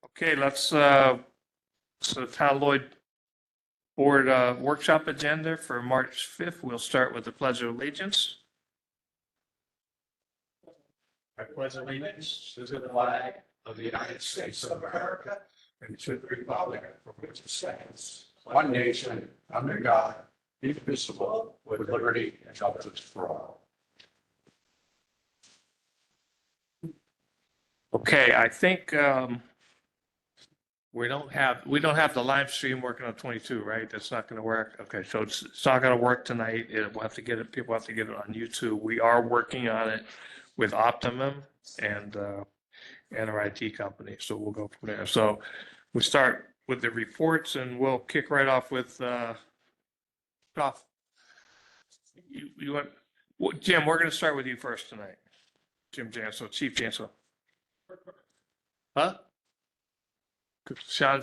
Okay, so Town Lloyd Board workshop agenda for March 5th. We'll start with the Pledge of Allegiance. I pledge allegiance to the flag of the United States of America and to the republic for which it stands, one nation, under God, indivisible, with liberty and justice for all. Okay, I think we don't have the live stream working on 22, right? That's not going to work. Okay, so it's not going to work tonight. We'll have to get it. People have to get it on YouTube. We are working on it with Optimum and our IT company. So we'll go from there. So we start with the reports, and we'll kick right off with Goff. You want Jim? We're going to start with you first tonight, Jim Jansel, Chief Jansel. Huh? Sean,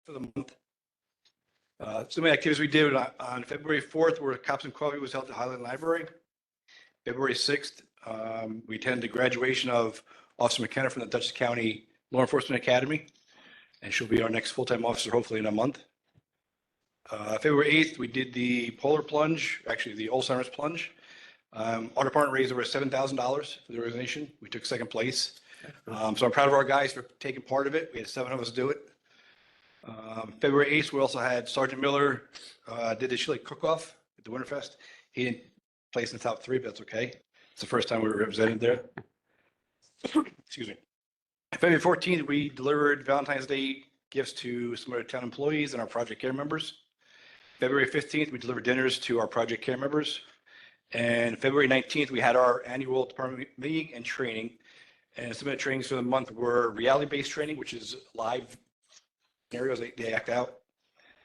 for the month. Some of the activities we did on February 4th were Cops and Coffee was held at Highland Library. February 6th, we attended the graduation of Officer McKenna from the Dutchess County Law Enforcement Academy, and she'll be our next full-time officer hopefully in a month. February 8th, we did the polar plunge, actually the Alzheimer's plunge. Our department raised over $7,000 for the organization. We took second place. So I'm proud of our guys for taking part of it. We had 7 of us do it. February 8th, we also had Sergeant Miller did the chili cook-off at the Winterfest. He didn't place in the top 3, but that's okay. It's the first time we were represented there. Excuse me. February 14th, we delivered Valentine's Day gifts to some of our town employees and our project care members. February 15th, we delivered dinners to our project care members. And February 19th, we had our annual department meeting and training. And some of the trainings for the month were reality-based training, which is live scenarios they act out.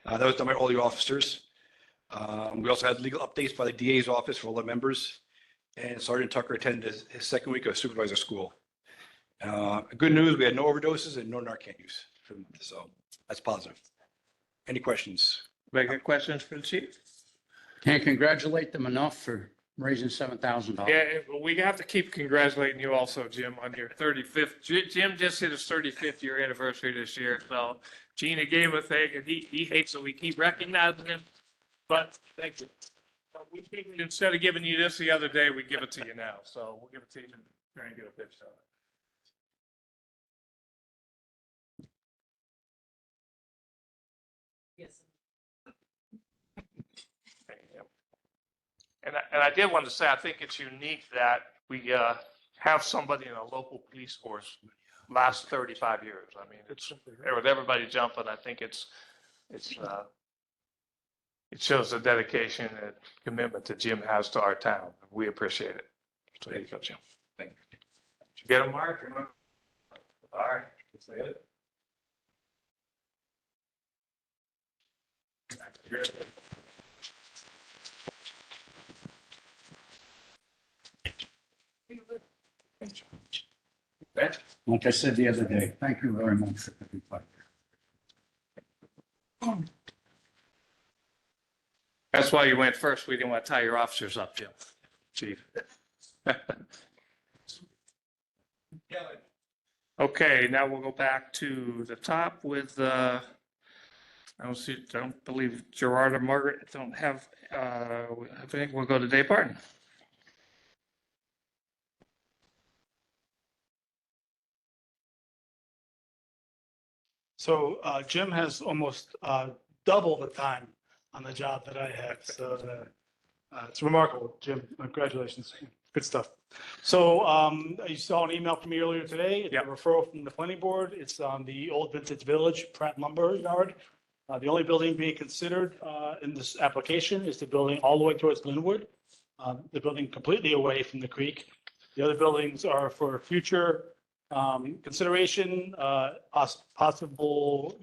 That was done by all the officers. We also had legal updates by the DA's office for all the members. And Sergeant Tucker attended his second week of supervisor school. Good news, we had no overdoses and no Narcan use for the month, so that's positive. Any questions? Any questions for the chief? Can't congratulate them enough for raising $7,000. Yeah, we have to keep congratulating you also, Jim, on your 35th. Jim just hit his 35th year anniversary this year. So Gina gave him a thing, and he hates that we keep recognizing him. But thank you. We figured instead of giving you this the other day, we give it to you now. So we'll give it to you and try and get a pitch on it. Yes. And I did want to say, I think it's unique that we have somebody in a local police force last 35 years. I mean, it's with everybody jumping. I think it shows the dedication and commitment that Jim has to our town. We appreciate it. So there you go, Jim. Thank you. Did you get him, Mark? All right. Let's say it. Like I said the other day, thank you very much for everybody. That's why you went first. We didn't want to tie your officers up, Jim. Chief. Okay, now we'll go back to the top with, I don't believe Gerard or Margaret don't have, I think we'll go to Dave Barton. So Jim has almost double the time on the job that I have. So it's remarkable, Jim. Congratulations. Good stuff. So you saw an email from me earlier today. It's a referral from the planning board. It's on the Old Vintage Village, Pratt Lumber Yard. The only building being considered in this application is the building all the way towards Linwood. The building completely away from the creek. The other buildings are for future consideration, possible,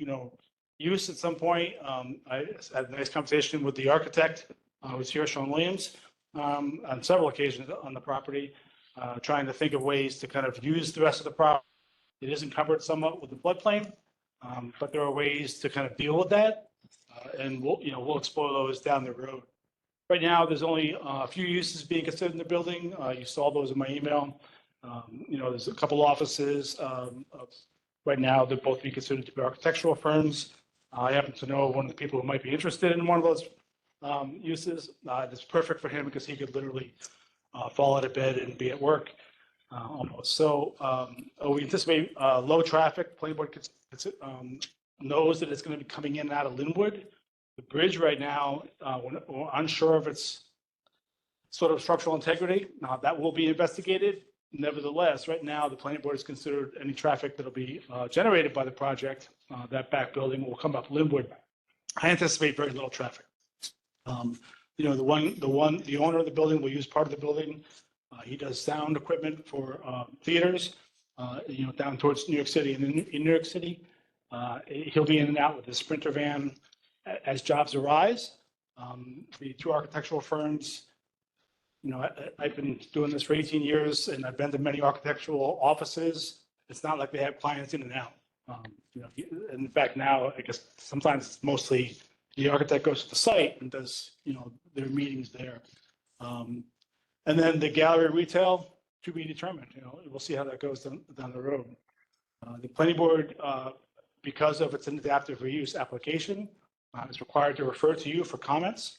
use at some point. I had a nice conversation with the architect, who's here, Sean Williams. on several occasions on the property, trying to think of ways to kind of use the rest of the property. It is encumbered somewhat with the floodplain, but there are ways to kind of deal with that. And we'll explore those down the road. Right now, there's only a few uses being considered in the building. You saw those in my email. There's a couple offices. Right now, they're both being considered to be architectural firms. I happen to know one of the people who might be interested in one of those uses. That's perfect for him because he could literally fall out of bed and be at work almost. So we anticipate low traffic. Planning board knows that it's going to be coming in and out of Linwood. The bridge right now, we're unsure of its sort of structural integrity. That will be investigated. Nevertheless, right now, the planning board has considered any traffic that'll be generated by the project, that back building will come up Linwood. I anticipate very little traffic. The owner of the building will use part of the building. He does sound equipment for theaters, down towards New York City. And in New York City, he'll be in and out with his Sprinter van as jobs arise. The two architectural firms, I've been doing this for 18 years and I've been to many architectural offices. It's not like they have clients in and out. In fact, now, I guess sometimes it's mostly the architect goes to the site and does, their meetings there. And then the gallery retail to be determined, we'll see how that goes down the road. The planning board, because of its adaptive reuse application, is required to refer to you for comments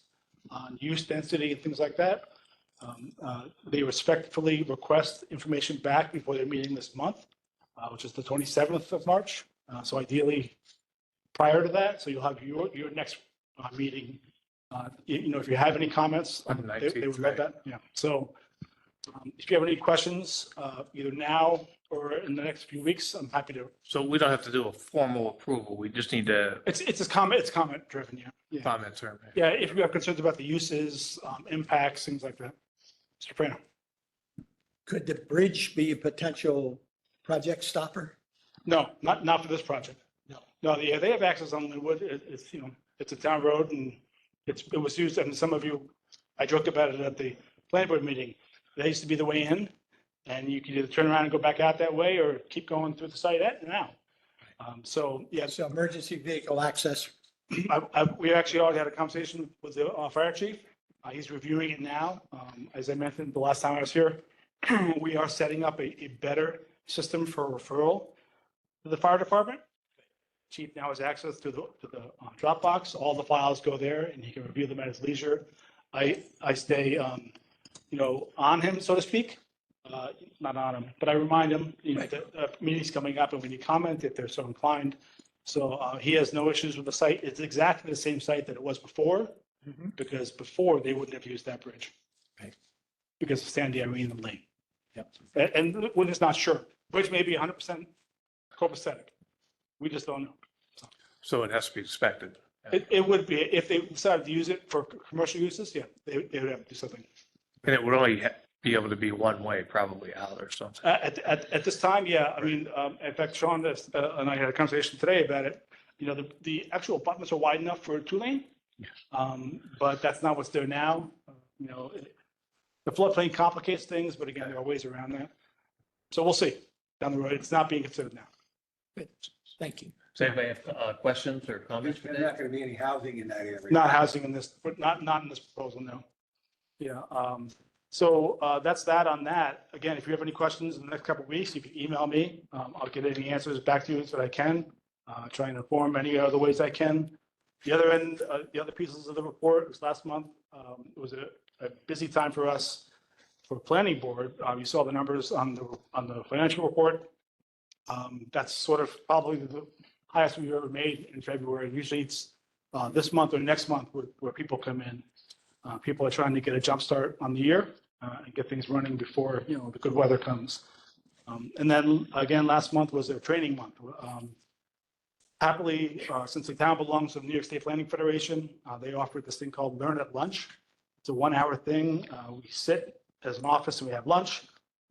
on use density and things like that. They respectfully request information back before their meeting this month, which is the 27th of March. So ideally prior to that, so you'll have your next meeting. If you have any comments, they would love that. Yeah. So if you have any questions, either now or in the next few weeks, I'm happy to. So we don't have to do a formal approval. We just need to It's comment driven. Yeah. comment term. Yeah. If you have concerns about the uses, impacts, things like that. Mr. Prano. Could the bridge be a potential project stopper? No, not for this project. No, yeah, they have access on Linwood. It's a town road and it was used, and some of you, I joked about it at the planning board meeting. That used to be the way in, and you could either turn around and go back out that way or keep going through the site now. So, yeah. So emergency vehicle access. We actually already had a conversation with the fire chief. He's reviewing it now. As I mentioned the last time I was here, we are setting up a better system for referral to the fire department. Chief now has access to the Dropbox. All the files go there and he can review them at his leisure. I stay, on him, so to speak. Not on him, but I remind him, that meeting's coming up and we need comment if they're so inclined. So he has no issues with the site. It's exactly the same site that it was before, because before they wouldn't have used that bridge. Right. Because of Sandy, Irene, and Lee. Yep. And we're just not sure. Bridge may be 100% copacetic. We just don't know. So it has to be inspected. It would be, if they decided to use it for commercial uses, yeah, they would have to do something. And it would only be able to be one way, probably out or something. At this time, yeah, I mean, in fact, Sean and I had a conversation today about it. The actual abutments are wide enough for a 2-lane. But that's not what's there now. The floodplain complicates things, but again, there are ways around that. So we'll see down the road. It's not being considered now. Good. Thank you. Does anybody have questions or comments? There's not going to be any housing in that area. Not housing in this, but not in this proposal, no. Yeah. So that's that on that. Again, if you have any questions in the next couple of weeks, you can email me. I'll get any answers back to you that I can. Try and inform any other ways I can. The other end, the other pieces of the report was last month. It was a busy time for us for planning board. You saw the numbers on the financial report. That's sort of probably the highest we've ever made in February. Usually it's this month or next month where people come in. People are trying to get a jump start on the year and get things running before the good weather comes. And then again, last month was their training month. Happily, since the town belongs to the New York State Planning Federation, they offered this thing called Learn at Lunch. It's a 1-hour thing. We sit as an office and we have lunch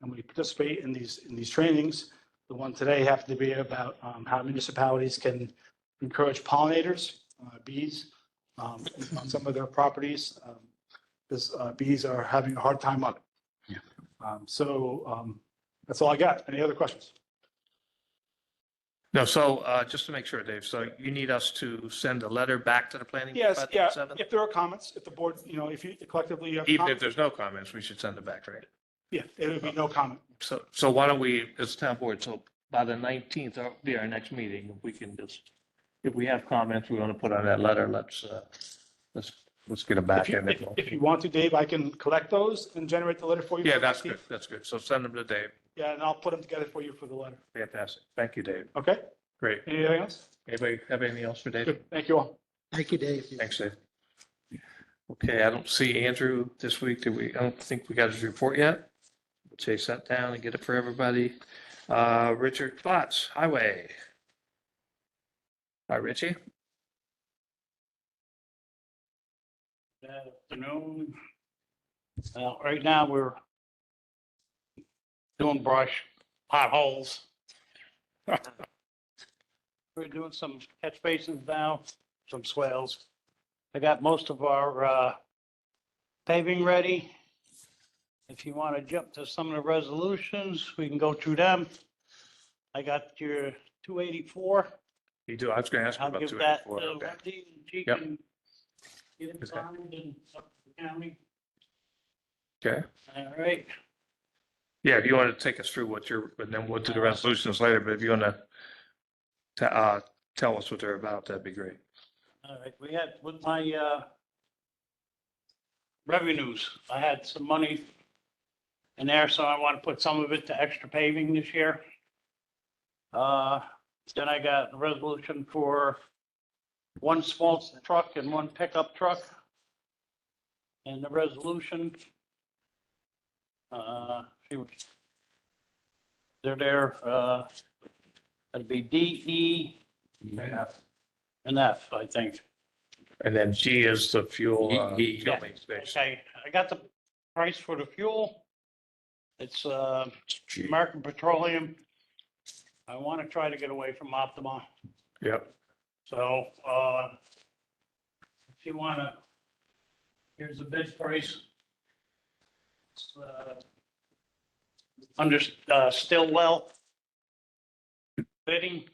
and we participate in these trainings. The one today happened to be about how municipalities can encourage pollinators, bees, on some of their properties. because bees are having a hard time on it. Yeah. That's all I got. Any other questions? No, so just to make sure, Dave, so you need us to send a letter back to the planning? board Yes, by the yeah, 7th? if there are comments, if the board, if you collectively have. Even if comments, there's no comments, we should send it back, right? Yeah, it would be no comment. So why don't we, as town board, so by the 19th, that'll be our next meeting, if we can just, if we have comments we want to put on that letter, let's get them back in. If you want to, Dave, I can collect those and generate the letter for you. Yeah, for the that's 19th. good, that's good. So send them to Dave. Yeah, and I'll put them together for you for the letter. Fantastic. Thank you, Dave. Okay? Great. Anything else? Anybody have anything else for Dave? Good. Thank you all. Thank you, Dave. Thanks, Dave. Okay, I don't see Andrew this week. I don't think we got his report yet. We'll chase that down and get it for everybody. Richard Klotz, Highway. Hi, Richie. Good afternoon. Right now, we're doing brush, potholes. We're doing some catch basins now, some swales. I got most of our paving ready. If you want to jump to some of the resolutions, we can go through them. I got your 284. You do, I was going to ask you I'll about give two that eighty-four. to Okay. Wendy. She Yep. can get it Okay. signed and up to the county. Okay. All right. Yeah, if you want to take us through what you're, and then we'll do the resolutions later, but if you want to tell us what they're about, that'd be great. All right, we had, with my revenues, I had some money in there, so I want to put some of it to extra paving this year. Then I got a resolution for one small truck and one pickup truck. And the resolution, they're there, that'd be D, E, and F, I think. And then G is the fuel, Yeah. fueling station. Okay, I got the price for the fuel. It's American Petroleum. I want to try to get away from Optima. Yep. So if you want to, here's the bid price. It's, under Stillwell bidding,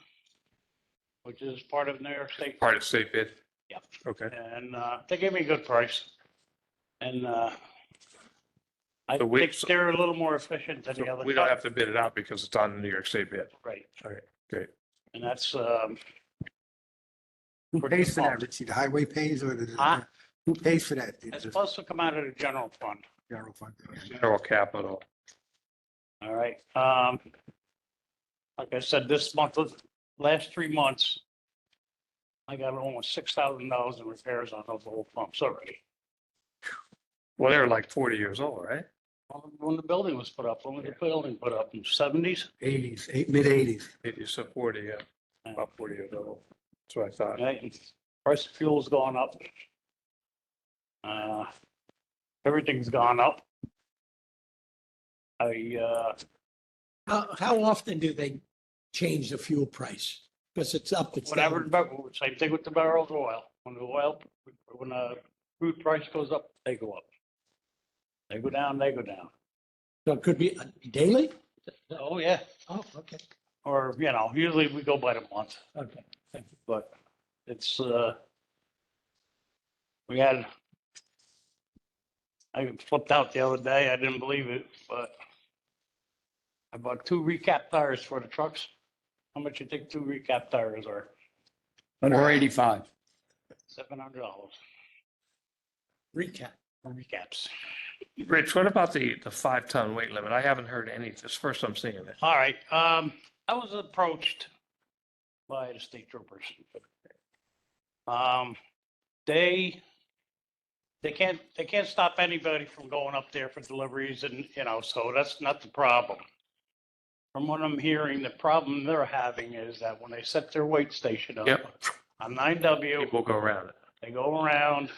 which is part of New York State. Part of state bid? Yep. Okay. And they gave me a good price. And I So we- think they're a little more efficient than the So other. we don't truck. have to bid it out because it's on the New York State bid. Right, Okay, great. and that's, Who pays for that, Richie? The highway pays or Huh? who pays for that? it's supposed to come out of the general fund. General fund. General capital. All right. Like I said, this month, last 3 months, I got almost $6,000 in repairs on those old pumps already. Well, they're like 40 years old, right? When the building was put up, when was the building put up in the 70s? 80s, mid-80s. It is 40, yeah, about 40 years old. That's what I thought. Right? Price of fuel's gone up. Everything's gone up. How often do they change the fuel price? Because it's up, it's Whatever, down. same thing with the barrels of oil. When the crude price goes up, they go up. They go down, they go down. So it could be daily? Oh, yeah. Oh, okay, Or, usually we go by the month, okay. but it's, I flipped out the other day. I didn't believe it, but I bought 2 recap tires for the trucks. How much you think 2 recap tires are? Under 85. $700 Recap. for recaps. Rich, what about the 5-ton weight limit? I haven't heard any, this is the first I'm seeing it. All right, I was approached by the state troopers. They can't stop anybody from going up there for deliveries and, so that's not the problem. From what I'm hearing, the problem they're having is that when they set their weight station up Yep. on 9W, People go around it. they go around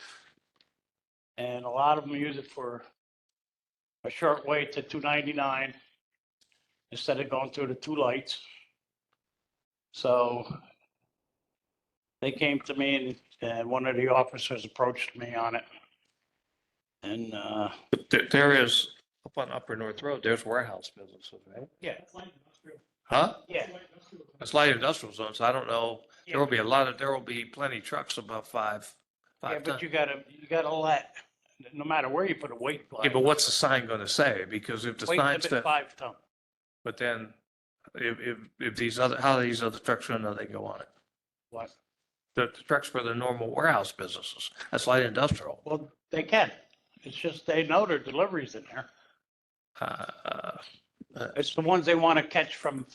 and a lot of them use it for a short way to 299 instead of going through the 2 lights. So they came to me and one of the officers approached me on it. And, There is, up on Upper North Road, there's warehouse businesses, right? yeah, Huh? yeah. It's light industrial zones. I don't know. There will be there will be plenty of trucks above Yeah, five but tons. you gotta let, no matter where you put a weight. Yeah, but what's the sign going to say? Because if the Weight sign's limit that, 5 ton. but then if these other, how are these other trucks going to, they go on it? What? The trucks for the normal warehouse businesses. That's light industrial. Well, they can. It's just they know their deliveries in there. Uh, It's the ones they want to catch from,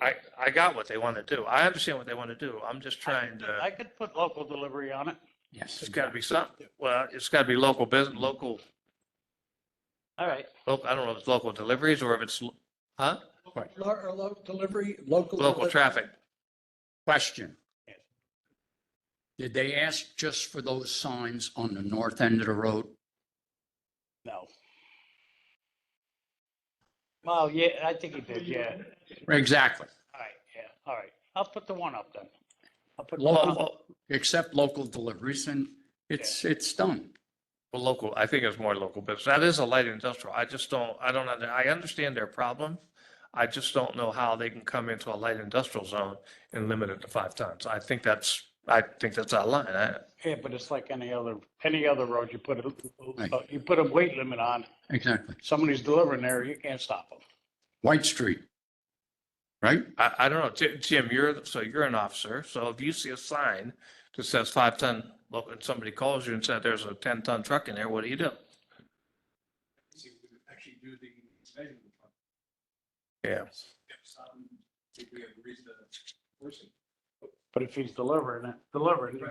I got what they want to do. I understand what they want to do. I'm just trying I to, could put local delivery on it. Yes. it's got to be something. Well, it's got to be local business, All right. I don't know if it's local deliveries or if it's, huh? Or local delivery, local. Local delivery. traffic. Question. Did they ask just for those signs on the north end of the road? No. Well, yeah, I think he did, yeah. Exactly. All right, yeah, all right. I'll put the one up then. I'll put the one up. Local, except local deliveries, and it's done. Well, local, I think it's more local business. That is a light industrial. I understand their problem. I just don't know how they can come into a light industrial zone and limit it to 5 tons. I think that's out of line. Yeah, but it's like any other road, Right. you put a weight limit on, Exactly. somebody's delivering there, you can't stop them. White Street. Right? I don't know. Jim, you're an officer. So if you see a sign that says 5 ton, look, and somebody calls you and said there's a 10-ton truck in there, what do you do? Actually do the measurement. Yeah. But if he's delivering, you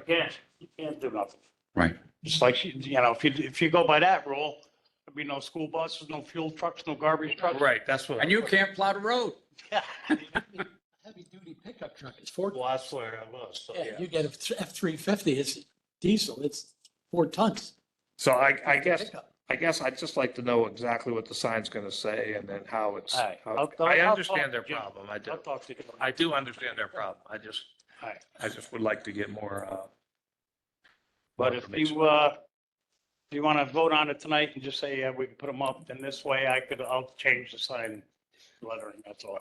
can't do nothing. Right. Just like, if you go by that rule, there'd be no school buses, no fuel trucks, no garbage trucks. Right, that's what. And you can't plow the road. Heavy duty pickup truck, it's 4. Well, that's where I was, so, Yeah, yeah. you get a F-350, it's diesel, it's 4 tons. So I guess, Pickup. I'd just like to know exactly what the sign's gonna say and then how it's, All right. how- I'll I talk understand their to Jim. problem. I'll talk to you. I do understand their problem. All right. I just would like to get more, But if information. you want to vote on it tonight and just say, yeah, we can put them up, then this way I'll change the sign lettering, that's all.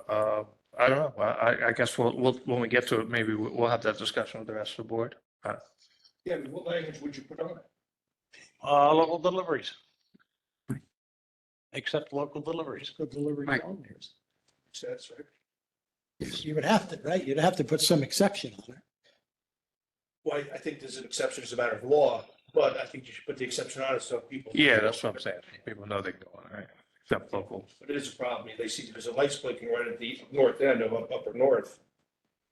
I don't know. Well, I guess we'll, when we get to it, maybe we'll have that discussion with the rest of the board. Yeah, but what language would you put on it? Local deliveries. Except local deliveries. Local delivery Right. only. That's right. You would have to, right? You'd have to put some exception on it. Well, I think there's an exception as a matter of law, but I think you should put the exception on it so people. Yeah, that's what I'm saying. People know they can go on, right? Except local. But it is a problem. They see there's a lights blinking right at the north end of Upper North.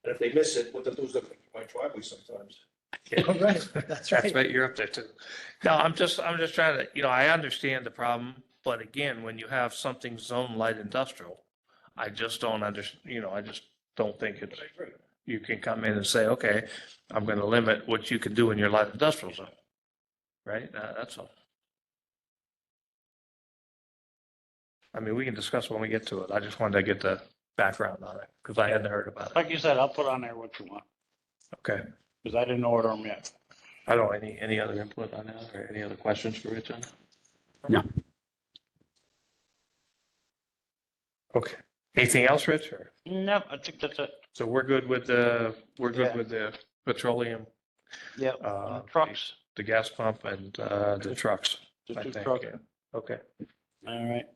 And if they miss it, what they'll do is they'll come to my driveway sometimes. Oh, right, that's That's right. right, you're up there too. No, I'm just trying to, I understand the problem, but again, when you have something zone light industrial, I just don't I just don't think it's, you can come in and say, okay, I'm going to limit what you can do in your light industrial zone. Right? That's all. I mean, we can discuss when we get to it. I just wanted to get the background on it because I hadn't heard about it. Like you said, I'll put on there what you want, Okay. because I didn't order them yet. I don't, any other input on that or any other questions for Rich on that? No. Okay. Anything else, Rich? Or, No, I think that's it. so we're good with Yeah. the petroleum, Yep, Uh, trucks, the gas pump and, the trucks. the I two think, trucks. yeah. Okay. All right,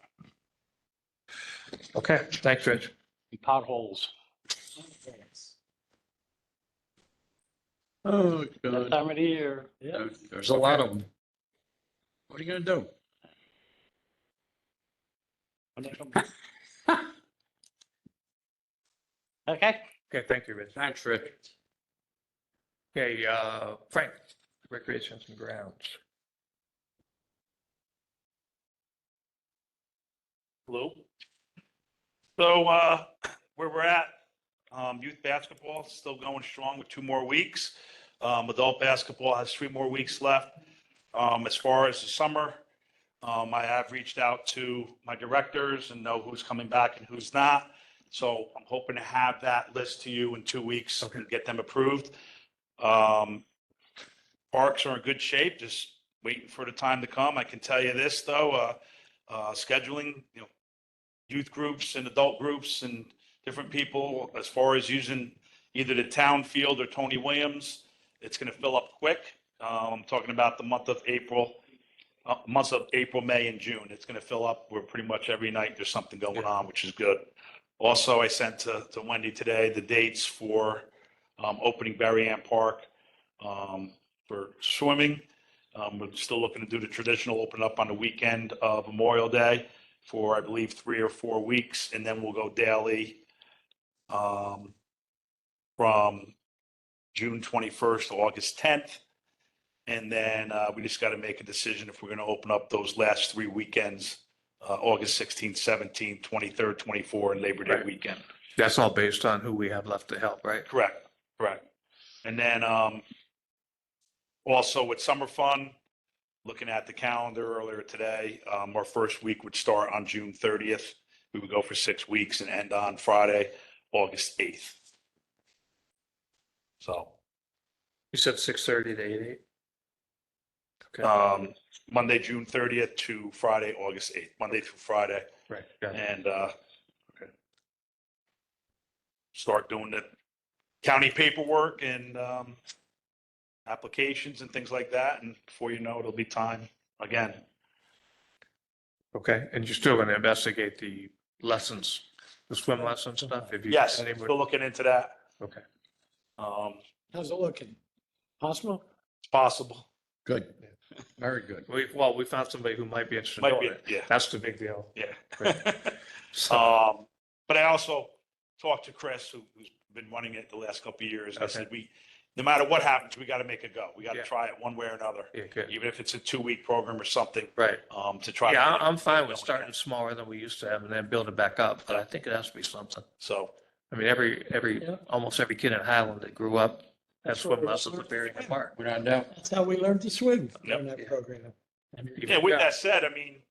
Okay. Thanks, Rich. and potholes. Oh, That God. time of the year. There's a lot of them. What are you gonna do? Okay, Okay. Thank you, Rich. Thanks, Rich. Okay, Frank, recreations and grounds. Hello. So, where we're at, youth basketball is still going strong with 2 more weeks. Adult basketball has 3 more weeks left. As far as the summer, I have reached out to my directors and know who's coming back and who's not. So I'm hoping to have that list to you in 2 weeks and get them approved. Parks are in good shape, just waiting for the time to come. I can tell you this, though, scheduling, youth groups and adult groups and different people, as far as using either the town field or Tony Williams, it's going to fill up quick. I'm talking about the months of April, May, and June. It's going to fill up where pretty much every night there's something going on, which is good. Also, I sent to Wendy today the dates for opening Berry Ann Park for swimming. We're still looking to do the traditional open up on the weekend of Memorial Day for, I believe, 3 or 4 weeks, and then we'll go daily from June 21st to August 10th. And then we just got to make a decision if we're going to open up those last 3 weekends, August 16th, 17th, 23rd, 24th, and Labor Day Right. weekend. That's all based on who we have left to help, right? Correct. And then also with Summer Fun, looking at the calendar earlier today, our first week would start on June 30th. We would go for 6 weeks and end on Friday, August 8th. So You said 6:30 to 8:00? Okay, Monday, June 30th to Friday, August 8th, Monday through Friday. right, got it. And start doing the county paperwork and applications and things like that. And before you know it, it'll be time again. Okay, and you're still going to investigate the lessons, the swim lesson stuff? If you Yes, any more- still looking into that. Okay, How's it looking? Possible? It's possible. Good. Very good. we found somebody who might be interested in Might doing be, it. yeah. That's the big deal. Yeah. So, But I also talked to Chris, who's been running it the last couple of years. I Okay. said, no matter what happens, we got to make it go. We got to Yeah. try it one way or another, yeah, good, even if it's a 2-week program or something, right. to try. to Yeah, get it I'm fine with going starting again. smaller than we used to have and then build it back up, but I think it has to be something. So, I mean, almost every kid in Highland that grew up had That's what swim we lessons learned at Berry to swim. Park. Without doubt. That's how we learned to swim Yep. in that program. yeah, with that said, I mean,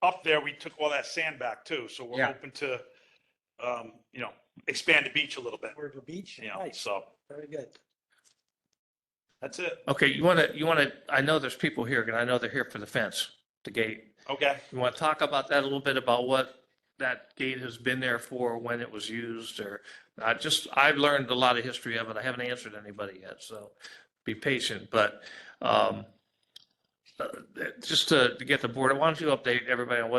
up there, we took all that sand back too. So we're Yeah. hoping to, expand the beach a little bit, Where the beach? Nice. so Very good. that's it. Okay, you want to, I know there's people here, and I know they're here for the fence, the gate. Okay. You want to talk about that a little bit, about what that gate has been there for, when it was used, or I've learned a lot of history of it. I haven't answered anybody yet, so be patient, but just to get the board, why don't you update everybody on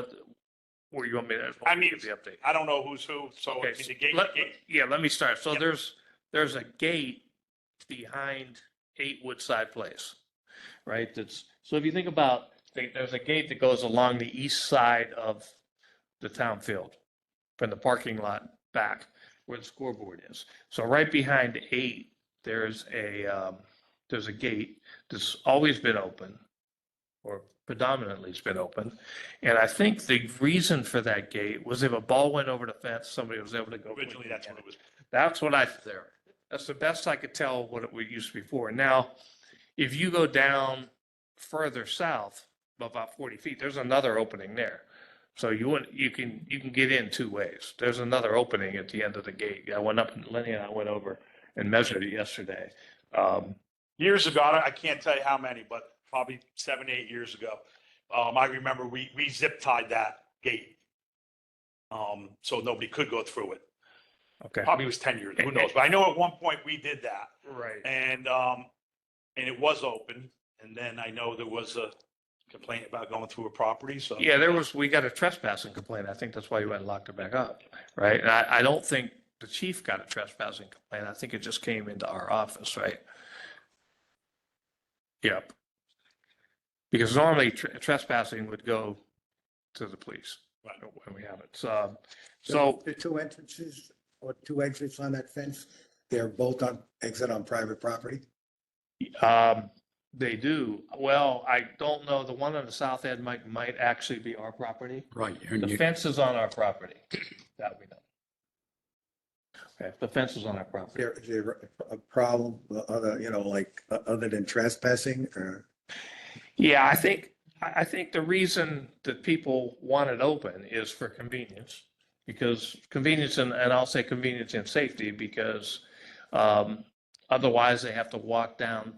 where you want me to? I mean, give the update. I don't know who's who, so I Okay, mean, the gate, yeah, let me start. So Yep. there's a gate behind 8 Woodside Place, right? So if you think about, there's a gate that goes along the east side of the town field from the parking lot back where the scoreboard is. So right behind 8, there's a gate that's always been open, or predominantly it's been open. And I think the reason for that gate was if a ball went over the fence, somebody was able to go. originally, that's what it was. That's what that's the best I could tell what it used to be for. Now, if you go down further south, about 40 feet, there's another opening there. So you can get in 2 ways. There's another opening at the end of the gate. I went up, Lenny and I went over and measured it yesterday. Years ago, I can't tell you how many, but probably 7, 8 years ago. I remember we zip tied that gate. So nobody could go through it. Okay. Probably was 10 years, who knows? But I know at one point we did that, Right. and it was open. And then I know there was a complaint about going through a property, so. Yeah, we got a trespassing complaint. I think that's why you went and locked it back up, right? And I don't think the chief got a trespassing complaint. I think it just came into our office, right? Yep. Because normally trespassing would go to the police Right. when we have it. So The 2 entrances or 2 exits on that fence, they're both on exit on private property? they do. Well, I don't know. The one on the south end might actually be our property. Right. And The you, fence is on our property. That we know. Okay, the fence is on our property. Is there a problem, other than trespassing or? Yeah, I think the reason that people want it open is for convenience, because convenience and I'll say convenience and safety, because otherwise they have to walk down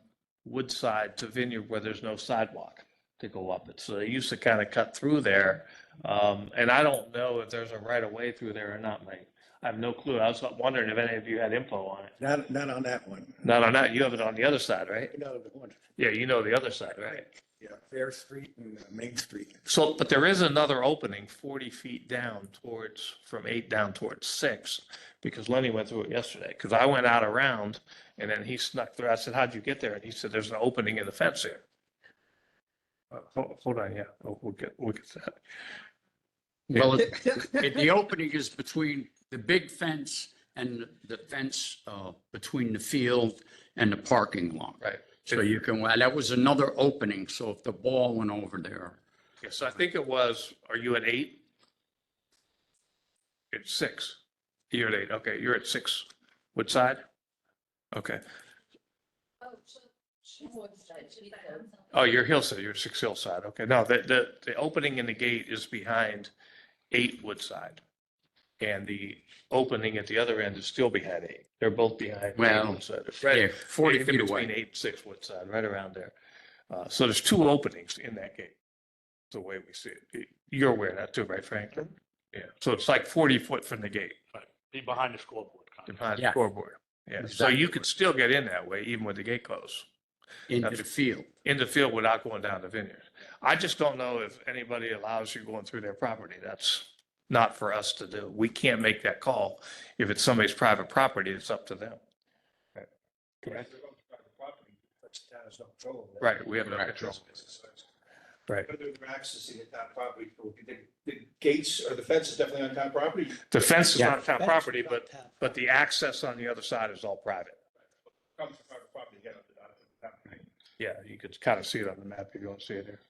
Woodside to Vineyard where there's no sidewalk to go up it. So they used to kind of cut through there. And I don't know if there's a right of way through there or not, Mike. I have no clue. I was wondering if any of you had info on it. Not on that one. Not on that. You have it on the other side, right? You know, the one, Yeah, you know the other side, right? yeah, Fair Street and Main Street. So, but there is another opening 40 feet down towards, from 8 down towards 6, because Lenny went through it yesterday. Because I went out around and then he snuck through. I said, how'd you get there? And he said, there's an opening in the fence here. Hold on, yeah, we'll get that. Well, the opening is between the big fence and the fence between the field and the parking lot. Right. So you can, well, that was another opening, so if the ball went over there. Yeah, so I think it was, are you at 8? It's 6. You're at 8, okay, you're at 6. Woodside? Okay. Oh, you're Hillside, you're 6 Hillside, okay. No, the opening in the gate is behind 8 Woodside. And the opening at the other end is still behind 8. They're both behind 8 Well, Woodside. It's Yeah, right 40 in feet between away. 8 and 6 Woodside, right around there. So there's 2 openings in that gate. The way we see it. You're aware of that too, right, Frank? Yeah, so it's like 40 foot from the gate, Be behind the scoreboard. kind of. behind the Yeah. scoreboard. Yeah, so Exactly. you could still get in that way, even with the gate closed, Into the field. in the field without going down the vineyard. I just don't know if anybody allows you going through their property. That's not for us to do. We can't make that call. If it's somebody's private property, it's up to them. Correct? Right, we have no control. Right. But they're accessing it town property. The gates or the fence is definitely on town property. The fence is Yeah. on town property, but the access on the other side is all private. Comes from private property, get up to that. Yeah, you could kind of see it on the map. You don't see it here.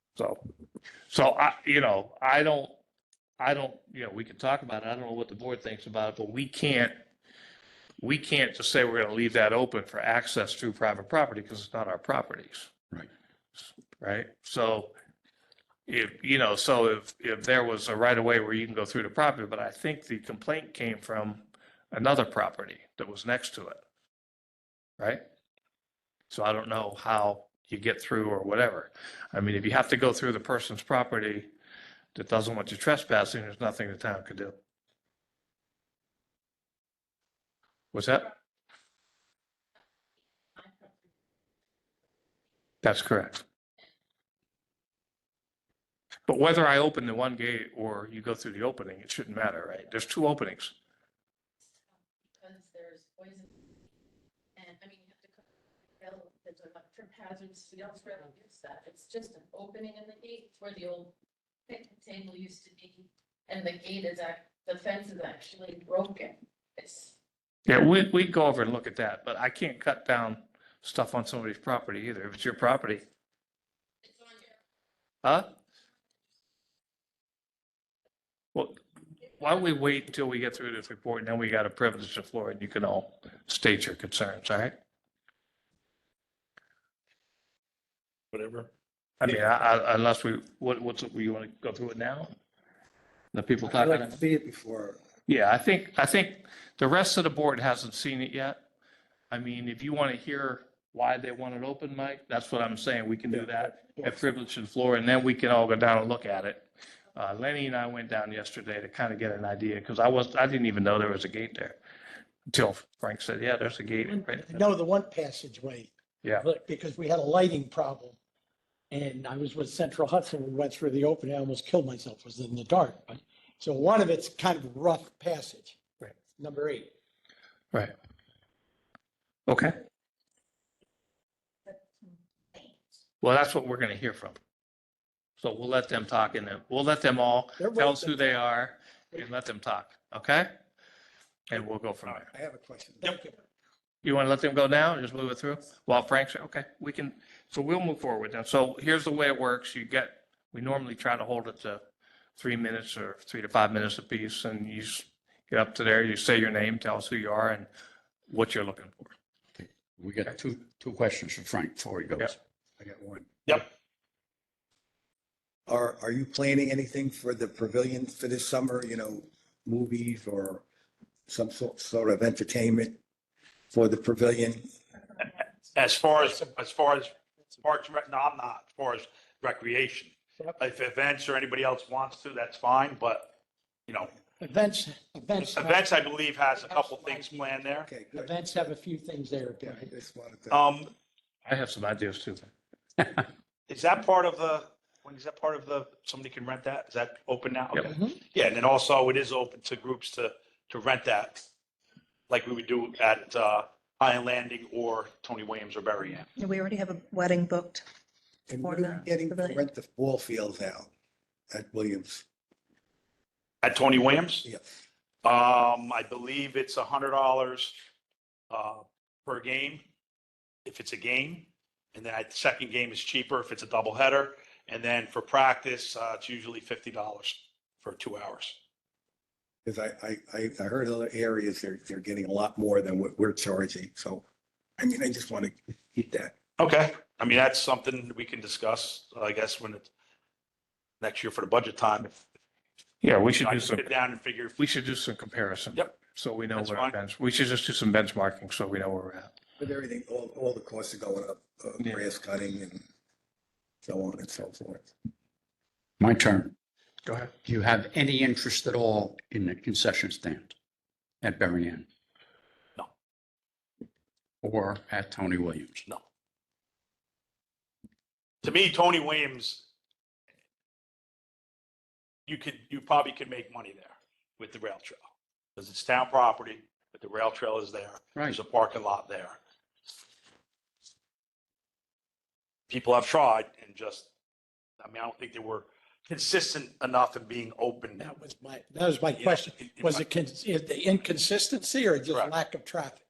So I don't, we can talk about it. I don't know what the board thinks about it, but we can't just say we're going to leave that open for access through private property because it's not our properties. Right. Right. So if there was a right of way where you can go through the property, but I think the complaint came from another property that was next to it. Right. So I don't know how you get through or whatever. I mean, if you have to go through the person's property that doesn't want you trespassing, there's nothing the town could do. What's that? That's correct. But whether I open the one gate or you go through the opening, it shouldn't matter, right? There's 2 openings. Because there's poison. And I mean, you have to, there's electric hazards, we don't really use that. It's just an opening in the gate where the old picnic table used to be. And the gate is the fence is actually broken. Yeah, we go over and look at that, but I can't cut down stuff on somebody's property either. If it's your property. It's on your. Huh? Well, why don't we wait until we get through this report and then we got a privilege of floor and you can all state your concerns, all right? Whatever. I mean, unless you want to go through it now? The people I'd talking. like to see it before. Yeah, I think the rest of the board hasn't seen it yet. I mean, if you want to hear why they want it open, Mike, that's what I'm saying. We can do that at privilege and floor, and then we can all go down and look at it. Lenny and I went down yesterday to kind of get an idea, because I didn't even know there was a gate there until Frank said, yeah, there's a gate. Right there. No, the one passageway. Yeah. Because we had a lighting problem. And I was with Central Hudson, we went through the opening, I almost killed myself, it was in the dark. But so one of it's kind of a rough passage. Right. Number 8. Right. Okay. Well, that's what we're going to hear from. So we'll let them talk and then we'll let them all They're tell us welcome. who they are and let them talk. Okay? And we'll go from there. I have a question. Thank you. You want to let them go now and just move it through? While Frank said, okay, we can, so we'll move forward now. So here's the way it works. We normally try to hold it to 3 minutes or 3 to 5 minutes apiece. And you just get up to there, you say your name, tell us who you are and what you're looking for. We got two questions for Frank before he goes. Yep. I got one. Yep. Are you planning anything for the pavilion for this summer, movies or some sort of entertainment for the pavilion? As far as parks, no, I'm not, as far as recreation. Yep. If events or anybody else wants to, that's fine, but, you know, Events. events, I believe, has a couple things planned there. Okay, good. Events have a few things there. Yeah, I just wanted to. I have some ideas too. Is that part of somebody can rent that? Is that open now? Yep. Okay. Yeah, and then also it is open to groups to rent that, like we would do at Iron Landing or Tony Williams or Berry Ann. We already have a wedding booked. And for we're the getting to pavilion. rent the ball fields out at Williams. At Tony Williams? Yeah. I believe it's $100 per game, if it's a game. And then the second game is cheaper if it's a doubleheader. And then for practice, it's usually $50 for 2 hours. Because I heard other areas, they're getting a lot more than what we're charging. So, I mean, I just want to keep that. Okay. I mean, that's something we can discuss, I guess, when it's next year for the budget time. Yeah, we should I do can some, sit down and figure. we should do some comparison. Yep. So we know That's what our fine. we should just do some benchmarking so we know where we're at. With everything, all the costs are going up, Yeah. grass cutting and so on and so forth. My turn. Go ahead. Do you have any interest at all in the concession stand at Berry Ann? No. Or at Tony Williams? No. To me, Tony Williams, you probably could make money there with the rail trail. Because it's town property, but the rail trail is there. Right. There's a parking lot there. People have tried and just, I mean, I don't think they were consistent enough in being open. That was my question. Was it is the inconsistency or just Correct. lack of traffic?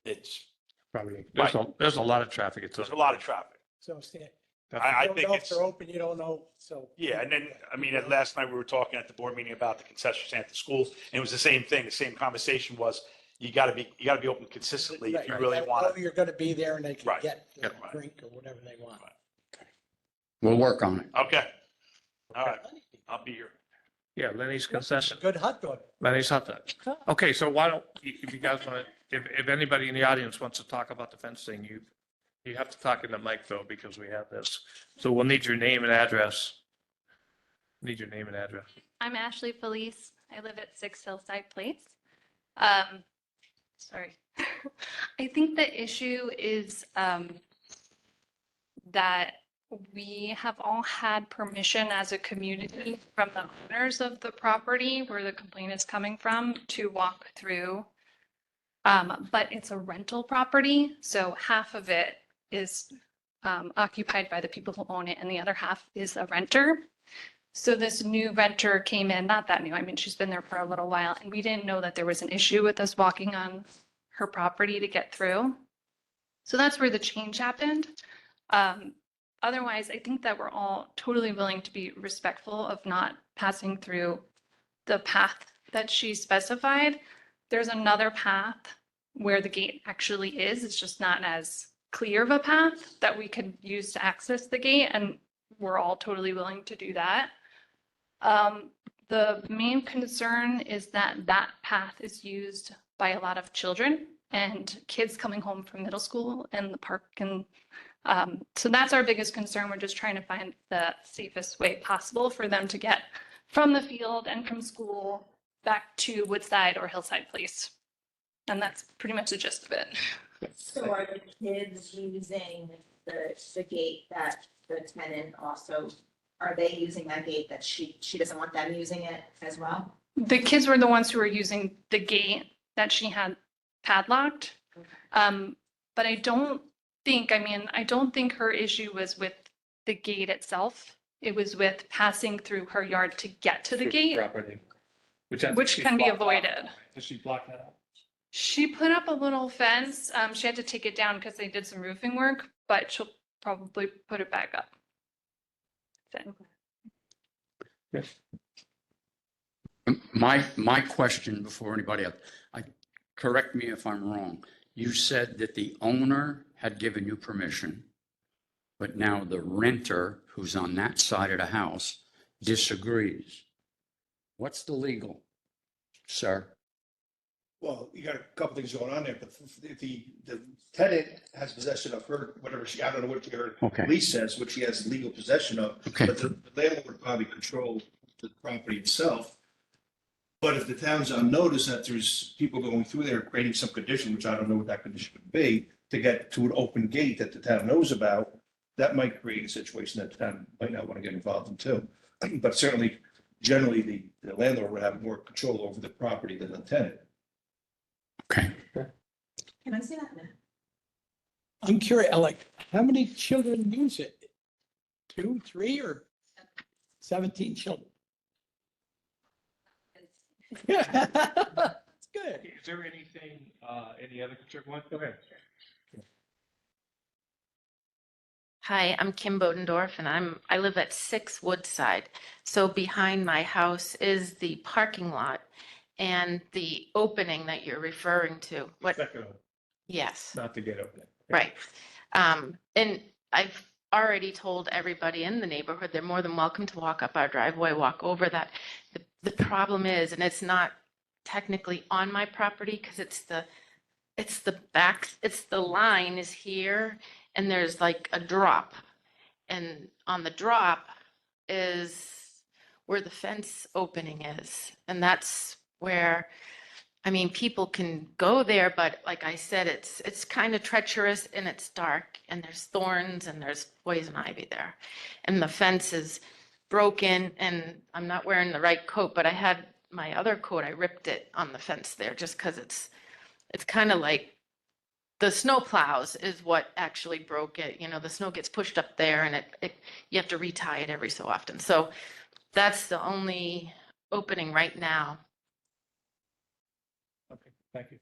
It's, Probably. There's a lot of traffic. It's there's a lot of traffic. So Stan, I you don't think know if it's, they're open, you don't know, so. yeah, and then, I mean, last night we were talking at the board meeting about the concession stand at the schools, and it was the same thing. The same conversation was, you gotta be open consistently if you Right, really right. want Oh, it. You're gonna be there and they can Right. get a Right. drink or whatever they want. We'll work on it. Okay. All right, I'll be here. Yeah, Lenny's It's a concession. good hot dog. Lenny's hot dog. Okay, so why don't, if you guys want to, if anybody in the audience wants to talk about the fencing, you have to talk in the mic though, because we have this. So we'll need your name and address. Need your name and address. I'm Ashley Felice. I live at 6 Hillside Place. Sorry. I think the issue is that we have all had permission as a community from the owners of the property where the complaint is coming from to walk through. But it's a rental property, so half of it is occupied by the people who own it and the other half is a renter. So this new renter came in, not that new, I mean, she's been there for a little while, and we didn't know that there was an issue with us walking on her property to get through. So that's where the change happened. Otherwise, I think that we're all totally willing to be respectful of not passing through the path that she specified. There's another path where the gate actually is. It's just not as clear of a path that we could use to access the gate, and we're all totally willing to do that. The main concern is that that path is used by a lot of children and kids coming home from middle school and the park. And so that's our biggest concern. We're just trying to find the safest way possible for them to get from the field and from school back to Woodside or Hillside Place. And that's pretty much the gist of it. So are the kids using the gate that the tenant also, are they using that gate that she doesn't want them using it as well? The kids were the ones who were using the gate that she had padlocked. But I don't think her issue was with the gate itself. It was with passing through her yard to get to the gate, Property. which can be avoided. Does she block that out? She put up a little fence. She had to take it down because they did some roofing work, but she'll probably put it back up. Yes. My question before anybody else, correct me if I'm wrong. You said that the owner had given you permission, but now the renter who's on that side of the house disagrees. What's the legal, sir? Well, you got a couple things going on there, but the tenant has possession of her, whatever she, I don't know what her Okay. lease says, what she has legal possession of. Okay. But the landlord would probably control the property itself. But if the town's on notice that there's people going through there creating some condition, which I don't know what that condition would be, to get to an open gate that the town knows about, that might create a situation that the town might not want to get involved in too. But certainly, generally, the landlord would have more control over the property than the tenant. Okay. Can I see that now? I'm curious, like, how many children use it? 2, 3, or 17 children? That's good. Is there anything, any other concern? Go ahead. Hi, I'm Kim Bodendorf and I live at 6 Woodside. So behind my house is the parking lot and the opening that you're referring to. What? Second, Yes, not to get open. right. And I've already told everybody in the neighborhood, they're more than welcome to walk up our driveway, walk over that. The problem is, and it's not technically on my property because it's the back, it's the line is here and there's like a drop. And on the drop is where the fence opening is. And that's where, I mean, people can go there, but like I said, it's kind of treacherous and it's dark and there's thorns and there's poison ivy there. And the fence is broken and I'm not wearing the right coat, but I had my other coat, I ripped it on the fence there just because it's kind of like the snow plows is what actually broke it. You know, the snow gets pushed up there and you have to retie it every so often. So that's the only opening right now. Okay, thank you.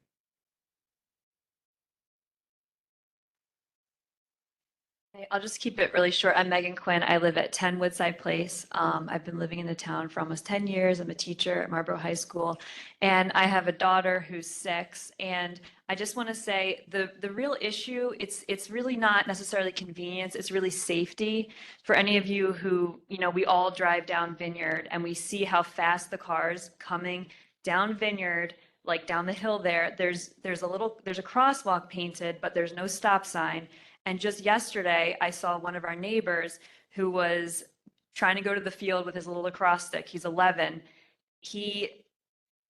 I'll just keep it really short. I'm Megan Quinn. I live at 10 Woodside Place. I've been living in the town for almost 10 years. I'm a teacher at Marlboro High School, and I have a daughter who's 6. And I just want to say the real issue, it's really not necessarily convenience. It's really safety. For any of you who, you know, we all drive down Vineyard and we see how fast the cars coming down Vineyard, like down the hill there. There's a crosswalk painted, but there's no stop sign. And just yesterday, I saw one of our neighbors who was trying to go to the field with his little lacrosse stick. He's 11. He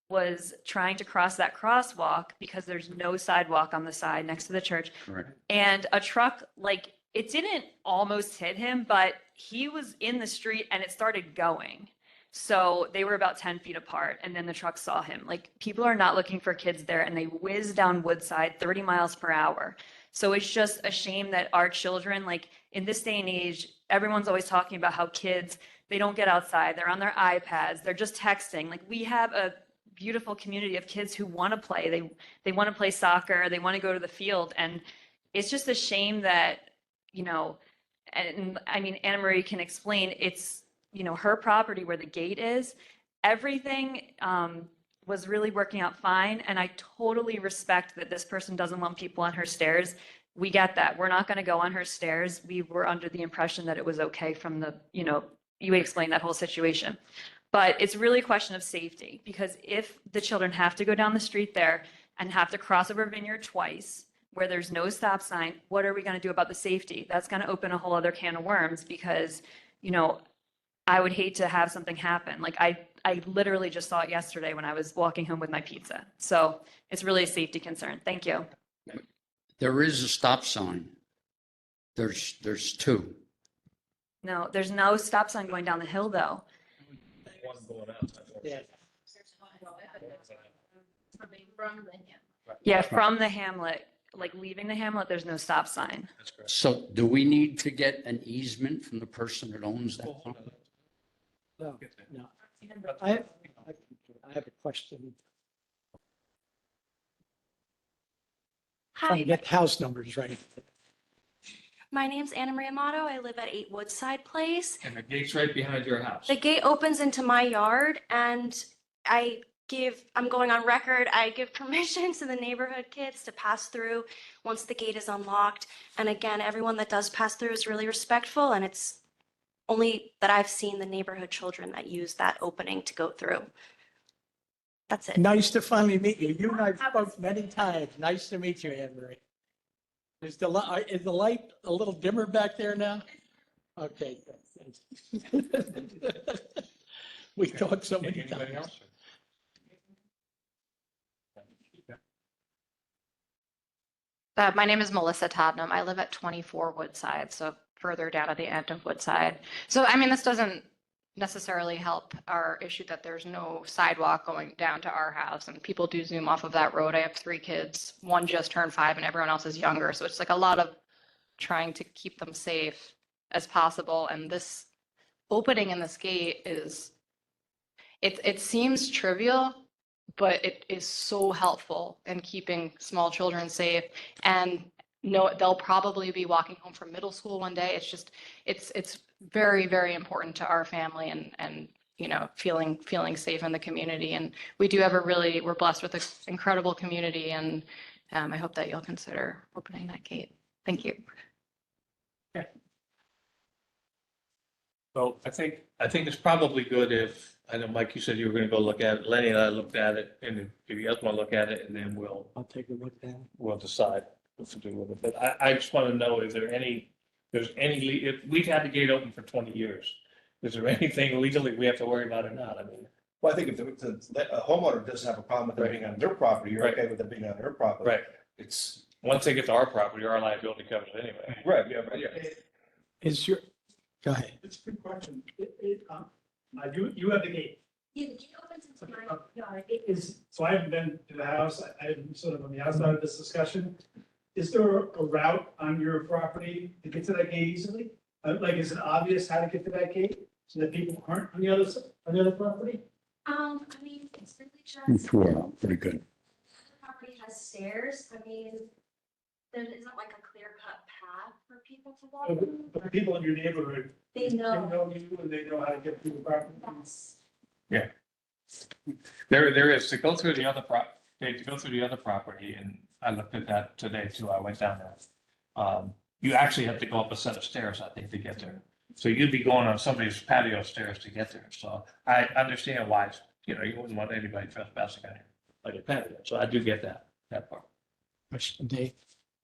was trying to cross that crosswalk because there's no sidewalk on the side next to the church. Correct. And a truck, like, it didn't almost hit him, but he was in the street and it started going. So they were about 10 feet apart, and then the truck saw him. Like, people are not looking for kids there, and they whiz down Woodside 30 miles per hour. So it's just a shame that our children, like in this day and age, everyone's always talking about how kids, they don't get outside, they're on their iPads, they're just texting. Like, we have a beautiful community of kids who want to play. They want to play soccer, they want to go to the field. And it's just a shame that, you know, and I mean, Anna Marie can explain, it's, you know, her property where the gate is, everything was really working out fine. And I totally respect that this person doesn't want people on her stairs. We get that. We're not going to go on her stairs. We were under the impression that it was okay from the, you know, you explained that whole situation. But it's really a question of safety, because if the children have to go down the street there and have to cross over Vineyard twice, where there's no stop sign, what are we going to do about the safety? That's going to open a whole other can of worms, because, you know, I would hate to have something happen. Like, I literally just saw it yesterday when I was walking home with my pizza. So it's really a safety concern. Thank you. There is a stop sign. There's 2. No, there's no stop sign going down the hill, though. One going out. Yeah. From the hamlet. Yeah, from the hamlet, like leaving the hamlet, there's no stop sign. That's correct. So do we need to get an easement from the person that owns that property? No, no. I have a question. Trying to Hi, get house numbers right. my name's Anna Maria Amato. I live at 8 Woodside Place. And the gate's right behind your house. The gate opens into my yard, and I'm going on record, I give permission to the neighborhood kids to pass through once the gate is unlocked. And again, everyone that does pass through is really respectful, and it's only that I've seen the neighborhood children that use that opening to go through. That's it. Nice to finally meet you. You and I spoke many times. Nice to meet you, Anne Marie. Is the light a little dimmer back there now? Okay. We talked so many Anybody times. else? My name is Melissa Todnam. I live at 24 Woodside, so further down at the end of Woodside. So, I mean, this doesn't necessarily help our issue that there's no sidewalk going down to our house, and people do zoom off of that road. I have 3 kids. One just turned 5 and everyone else is younger. So it's like a lot of trying to keep them safe as possible. And this opening in this gate it seems trivial, but it is so helpful in keeping small children safe. And no, they'll probably be walking home from middle school one day. It's just, it's very, very important to our family and you know, feeling safe in the community. And we do have we're blessed with an incredible community, and I hope that you'll consider opening that gate. Thank you. So I think it's probably good if, I know, Mike, you said you were gonna go look at it. Lenny and I looked at it, and if you guys wanna look at it, and then I'll take a look at it. we'll decide what to do with it. But I just wanna know, if we've had the gate open for 20 years, is there anything legally we have to worry about or not? I mean, Well, I think if a homeowner doesn't have a problem with it being on their property, you're Right. okay with it being on their property. Right. It's, once they get to our property, our liability covers it anyway. right, yeah, right. Is your, go ahead. It's a good question. You have the gate. Yeah, the gate opens into my yard. So I haven't been to the house. I'm sort of on the outside of this discussion. Is there a route on your property to get to that gate easily? Like, is it obvious how to get to that gate so that people aren't on the other property? I mean, it's really just, Pretty good. the property has stairs. I mean, there isn't like a clear cut path for people to walk through. But the people in your neighborhood, They they know. know you and they know how to get through the property. Yes. Yeah. There is, to go through the other property, and I looked at that today too, I went down there. You actually have to go up a set of stairs, I think, to get there. So you'd be going on somebody's patio stairs to get there. So I understand why, you wouldn't want anybody trespassing on like a patio. So I do get that part. Question, Dave?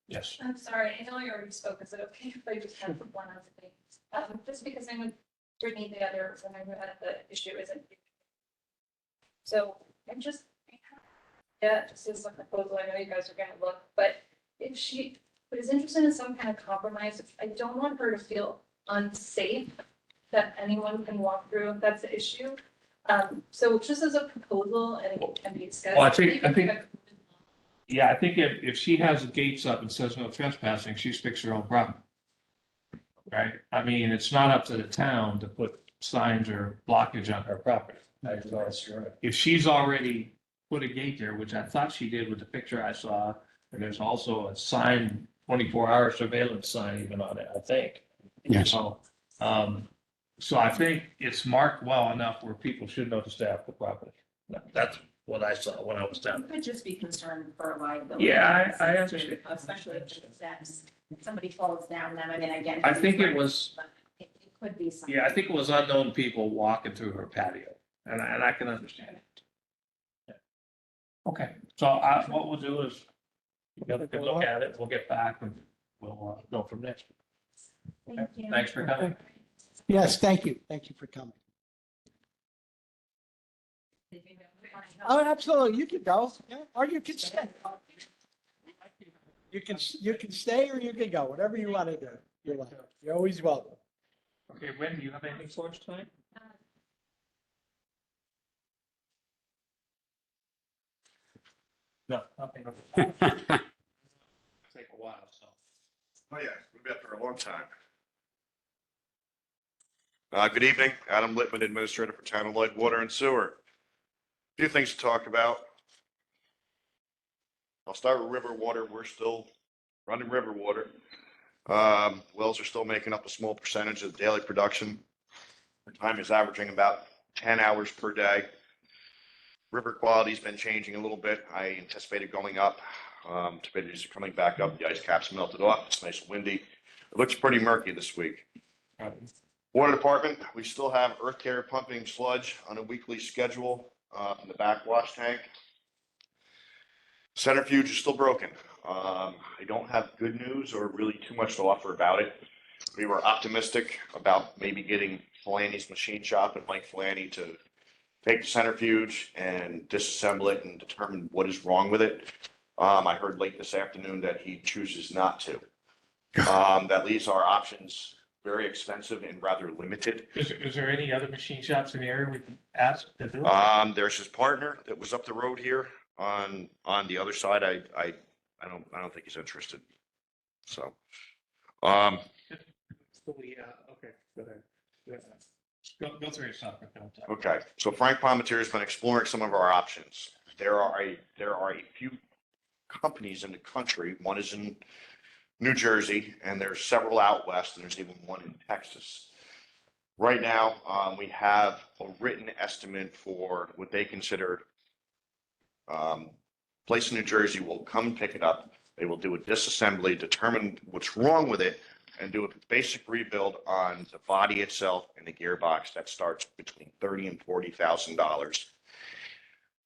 Yes. I'm sorry, I know I already spoke, is it okay if I just have one other thing? Just because I'm with Brittany, the other, when I had the issue isn't. So I'm just, just as a proposal, I know you guys are gonna look, but if she is interested in some kind of compromise, I don't want her to feel unsafe that anyone can walk through, if that's the issue. So just as a proposal, and it can be discussed. Well, I think, yeah, I think if she has the gates up and says no trespassing, she's fixed her own problem. Right? I mean, it's not up to the town to put signs or blockage on her property. If she's already put a gate there, which I thought she did with the picture I saw, and there's also a sign, 24-hour surveillance sign even on it, I think. Yes. So I think it's marked well enough where people should know to stay off the property. That's what I saw when I was down You there. could just be concerned for liability. Yeah, I understand. Especially if it's steps, somebody falls down them, I mean, again. I think it was, It could be something. yeah, I think it was unknown people walking through her patio, and I can understand it. Yeah. Okay, so what we'll do is, you got a good look at it, we'll get back and we'll go from there. Thank you. Thanks for coming. Yes, thank you. Thank you for coming. Oh, absolutely. You can go. Yeah, or you can stay. You can stay or you can go, whatever you want to do. You're always welcome. Okay, Wendy, do you have anything for us tonight? No, nothing. Take a while, so. Oh, yeah, we'll be up for a long time. Good evening, Adam Littman, Administrator for Town of Lloyd Water and Sewer. A few things to talk about. I'll start with river water. We're still running river water. Wells are still making up a small percentage of the daily production. The time is averaging about 10 hours per day. River quality's been changing a little bit. I anticipated going up. Tubidities are coming back up. The ice caps melted off. It's nice and windy. It looks pretty murky this week. Water department, we still have earth care pumping sludge on a weekly schedule. in the backwash tank. Centrifuge is still broken. I don't have good news or really too much to offer about it. We were optimistic about maybe getting Flanny's machine shop and Mike Flanny to take the centrifuge and disassemble it and determine what is wrong with it. I heard late this afternoon that he chooses not to. That leaves our options very expensive and rather limited. Is there any other machine shops in the area we can ask to do? There's his partner that was up the road here on the other side. I don't think he's interested. So, So we, okay, go ahead. Go through your stuff. okay. So Frank Palmentier has been exploring some of our options. There are a few companies in the country. One is in New Jersey, and there's several out west, and there's even one in Texas. Right now, we have a written estimate for what they consider place in New Jersey will come and pick it up. They will do a disassembly, determine what's wrong with it, and do a basic rebuild on the body itself and the gearbox. That starts between $30,000 and $40,000.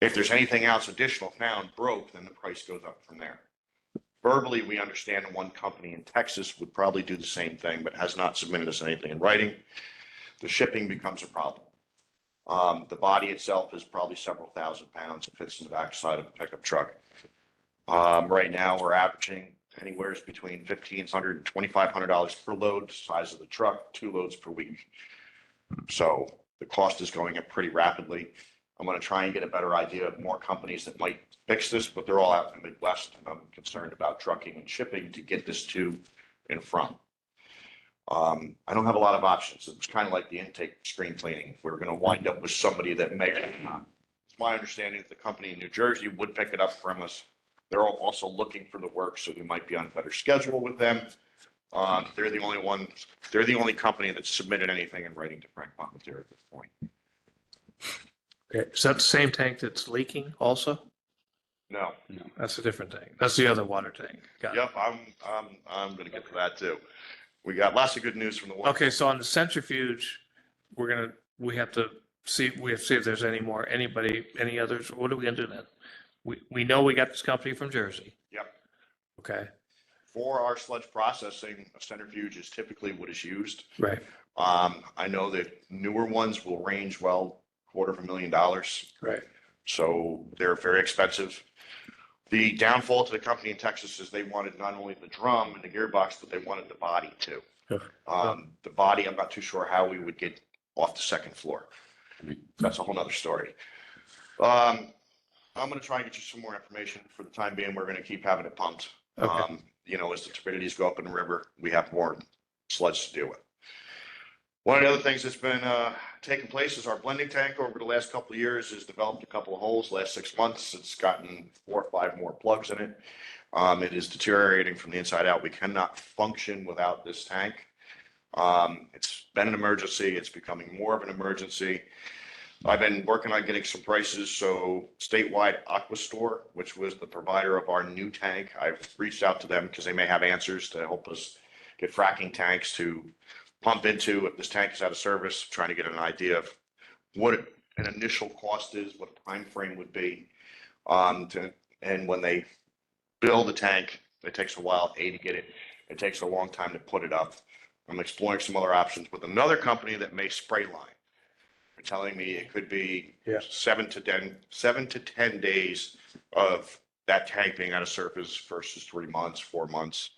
If there's anything else additional found broke, then the price goes up from there. Verbally, we understand one company in Texas would probably do the same thing, but has not submitted us anything in writing. The shipping becomes a problem. The body itself is probably several thousand pounds. It fits in the backside of a pickup truck. Right now, we're averaging anywhere between $1,500 and $2,500 per load, size of the truck, 2 loads per week. So the cost is going up pretty rapidly. I'm going to try and get a better idea of more companies that might fix this, but they're all out in the Midwest, and I'm concerned about trucking and shipping to get this to and from. I don't have a lot of options. It's kind of like the intake screen cleaning. We're going to wind up with somebody that may not. It's my understanding that the company in New Jersey would pick it up from us. They're also looking for the work, so we might be on a better schedule with them. They're the only ones. They're the only company that's submitted anything in writing to Frank Palmentier at this point. Okay, is that the same tank that's leaking also? No. That's a different tank. That's the other water tank. Got it. Yep, I'm going to get to that too. We got lots of good news from the water. Okay, so on the centrifuge, we have to see if there's any others. What are we gonna do then? We know we got this company from Jersey. Yep. Okay, For our sludge processing, a centrifuge is typically what is used. right. I know that newer ones will range $250,000. Right. So they're very expensive. The downfall to the company in Texas is they wanted not only the drum and the gearbox, but they wanted the body too. The body, I'm not too sure how we would get off the second floor. That's a whole nother story. I'm going to try and get you some more information. For the time being, we're going to keep having it pumped. Okay. As the turbidities go up in the river, we have more sludge to deal with. One of the other things that's been taking place is our blending tank over the last couple of years has developed a couple of holes. Last 6 months, it's gotten 4 or 5 more plugs in it. It is deteriorating from the inside out. We cannot function without this tank. It's been an emergency. It's becoming more of an emergency. I've been working on getting some prices. So Statewide Aqua Store, which was the provider of our new tank, I've reached out to them because they may have answers to help us get fracking tanks to pump into if this tank is out of service, trying to get an idea of what an initial cost is, what a time frame would be. And when they build the tank, it takes a while, to get it. It takes a long time to put it up. I'm exploring some other options with another company that may spray line. They're telling me it could be 7 to 10 days of that tank being out of service versus 3 months, 4 months,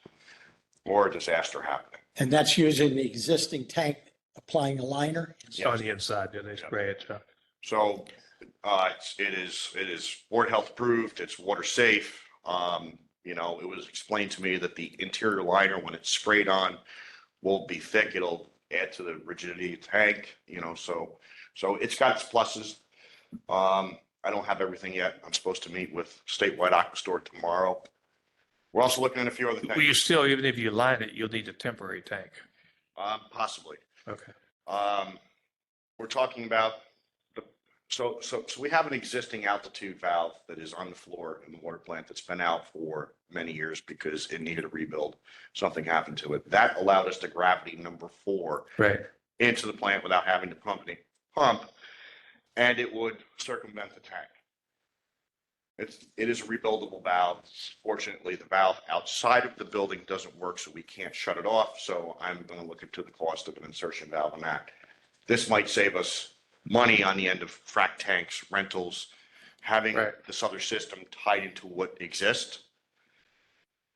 or a disaster happening. And that's using the existing tank, applying a liner. On the inside, yeah, they spray it. So it is Board Health approved. It's water safe. It was explained to me that the interior liner, when it's sprayed on, won't be thick. It'll add to the rigidity of the tank. So it's got its pluses. I don't have everything yet. I'm supposed to meet with Statewide Aqua Store tomorrow. We're also looking at a few other things. Well, you still, even if you line it, you'll need a temporary tank. Possibly. Okay. We're talking about so we have an existing altitude valve that is on the floor in the water plant that's been out for many years because it needed a rebuild. Something happened to it. That allowed us to gravity number 4 right into the plant without having to pump. and it would circumvent the tank. It is a rebuildable valve. Fortunately, the valve outside of the building doesn't work, so we can't shut it off. So I'm going to look into the cost of an insertion valve on that. This might save us money on the end of frac tanks, rentals, having this other system tied into what exists.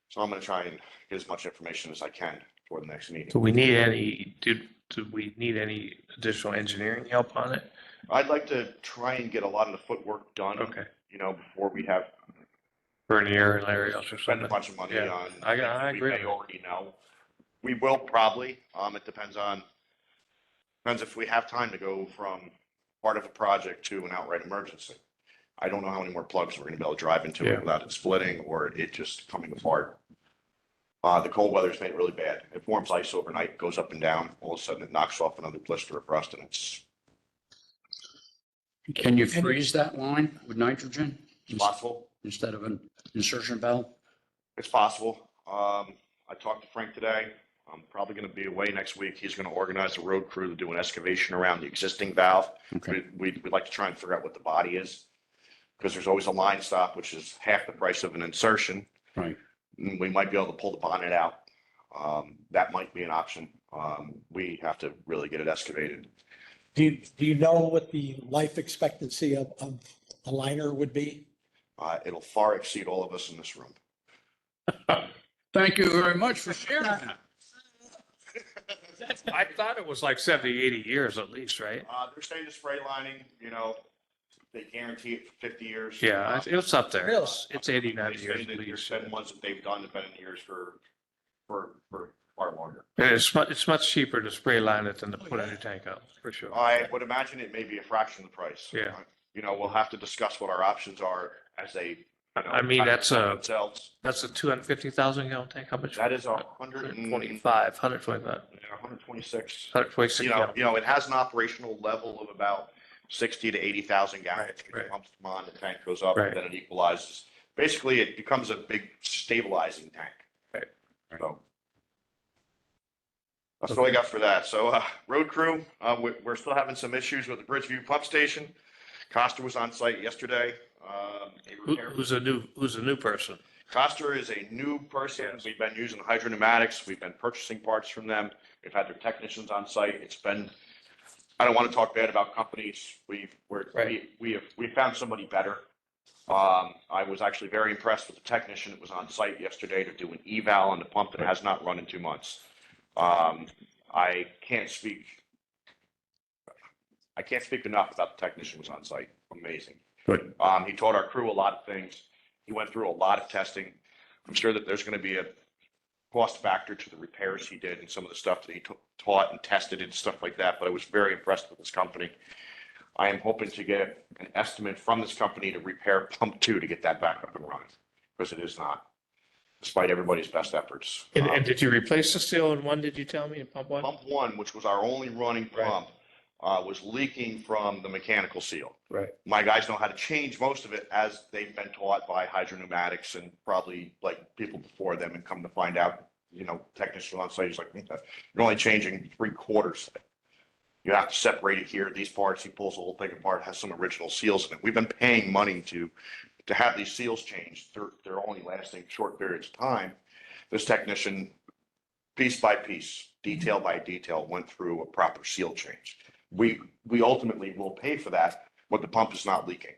So I'm going to try and get as much information as I can for the next meeting. Do we need any additional engineering help on it? I'd like to try and get a lot of the footwork done. Okay. Before we have Bernier and Larry or spend something? a bunch of money Yeah, on. I things that agree. We may already know. We will probably. It depends if we have time to go from part of a project to an outright emergency. I don't know how many more plugs we're going to be able to drive into it without it splitting or it just coming apart. The cold weather's made it really bad. It forms ice overnight, goes up and down. All of a sudden, it knocks off another blister of rust, and it's Can you freeze that line with nitrogen possible. instead of an insertion valve? It's possible. I talked to Frank today. I'm probably going to be away next week. He's going to organize a road crew to do an excavation around the existing valve. Okay. We'd like to try and figure out what the body is, because there's always a line stop, which is half the price of an insertion. Right. And we might be able to pull the bonnet out. That might be an option. We have to really get it excavated. Do you know what the life expectancy of a liner would be? It'll far exceed all of us in this room. Thank you very much for sharing that. I thought it was like 70, 80 years at least, right? They're saying the spray lining, they guarantee it for 50 years. Yeah, it's up there. Really? It's 80, 90 They years say at that there's least. 7 ones that they've done have been in years for far longer. And it's much cheaper to spray line it than to put a new tank out, for sure. I would imagine it may be a fraction of the price. Yeah. We'll have to discuss what our options are as they. I mean, that's a themselves. 250,000 gallon tank. How much? That is 125. 125. 126. 126 gallon. It has an operational level of about 60 to 80,000 gallons. It pumps them on, the tank goes up, and then it equalizes. Basically, it becomes a big stabilizing tank. Right. So that's all I got for that. So, road crew, we're still having some issues with the Bridgeview pump station. Costa was on site yesterday. Who's a new person? Costa is a new person. Yes. We've been using hydropneumatics. We've been purchasing parts from them. We've had their technicians on site. I don't want to talk bad about companies. We found somebody better. I was actually very impressed with the technician that was on site yesterday to do an eval on the pump that has not run in 2 months. I can't speak enough about the technician who was on site. Amazing. Good. He taught our crew a lot of things. He went through a lot of testing. I'm sure that there's going to be a cost factor to the repairs he did and some of the stuff that he taught and tested and stuff like that. But I was very impressed with this company. I am hoping to get an estimate from this company to repair pump 2 to get that back up and running, because it is not, despite everybody's best efforts. And did you replace the seal in one? Did you tell me in pump 1? Pump 1, which was our only running pump, was leaking from the mechanical seal. Right. My guys know how to change most of it, as they've been taught by hydropneumatics and probably like people before them, and come to find out, technician on site is like, you're only changing 3/4. You have to separate it here. These parts, he pulls the whole thing apart, has some original seals in it. We've been paying money to have these seals changed. They're only lasting short periods of time. This technician, piece by piece, detail by detail, went through a proper seal change. We ultimately will pay for that, but the pump is not leaking.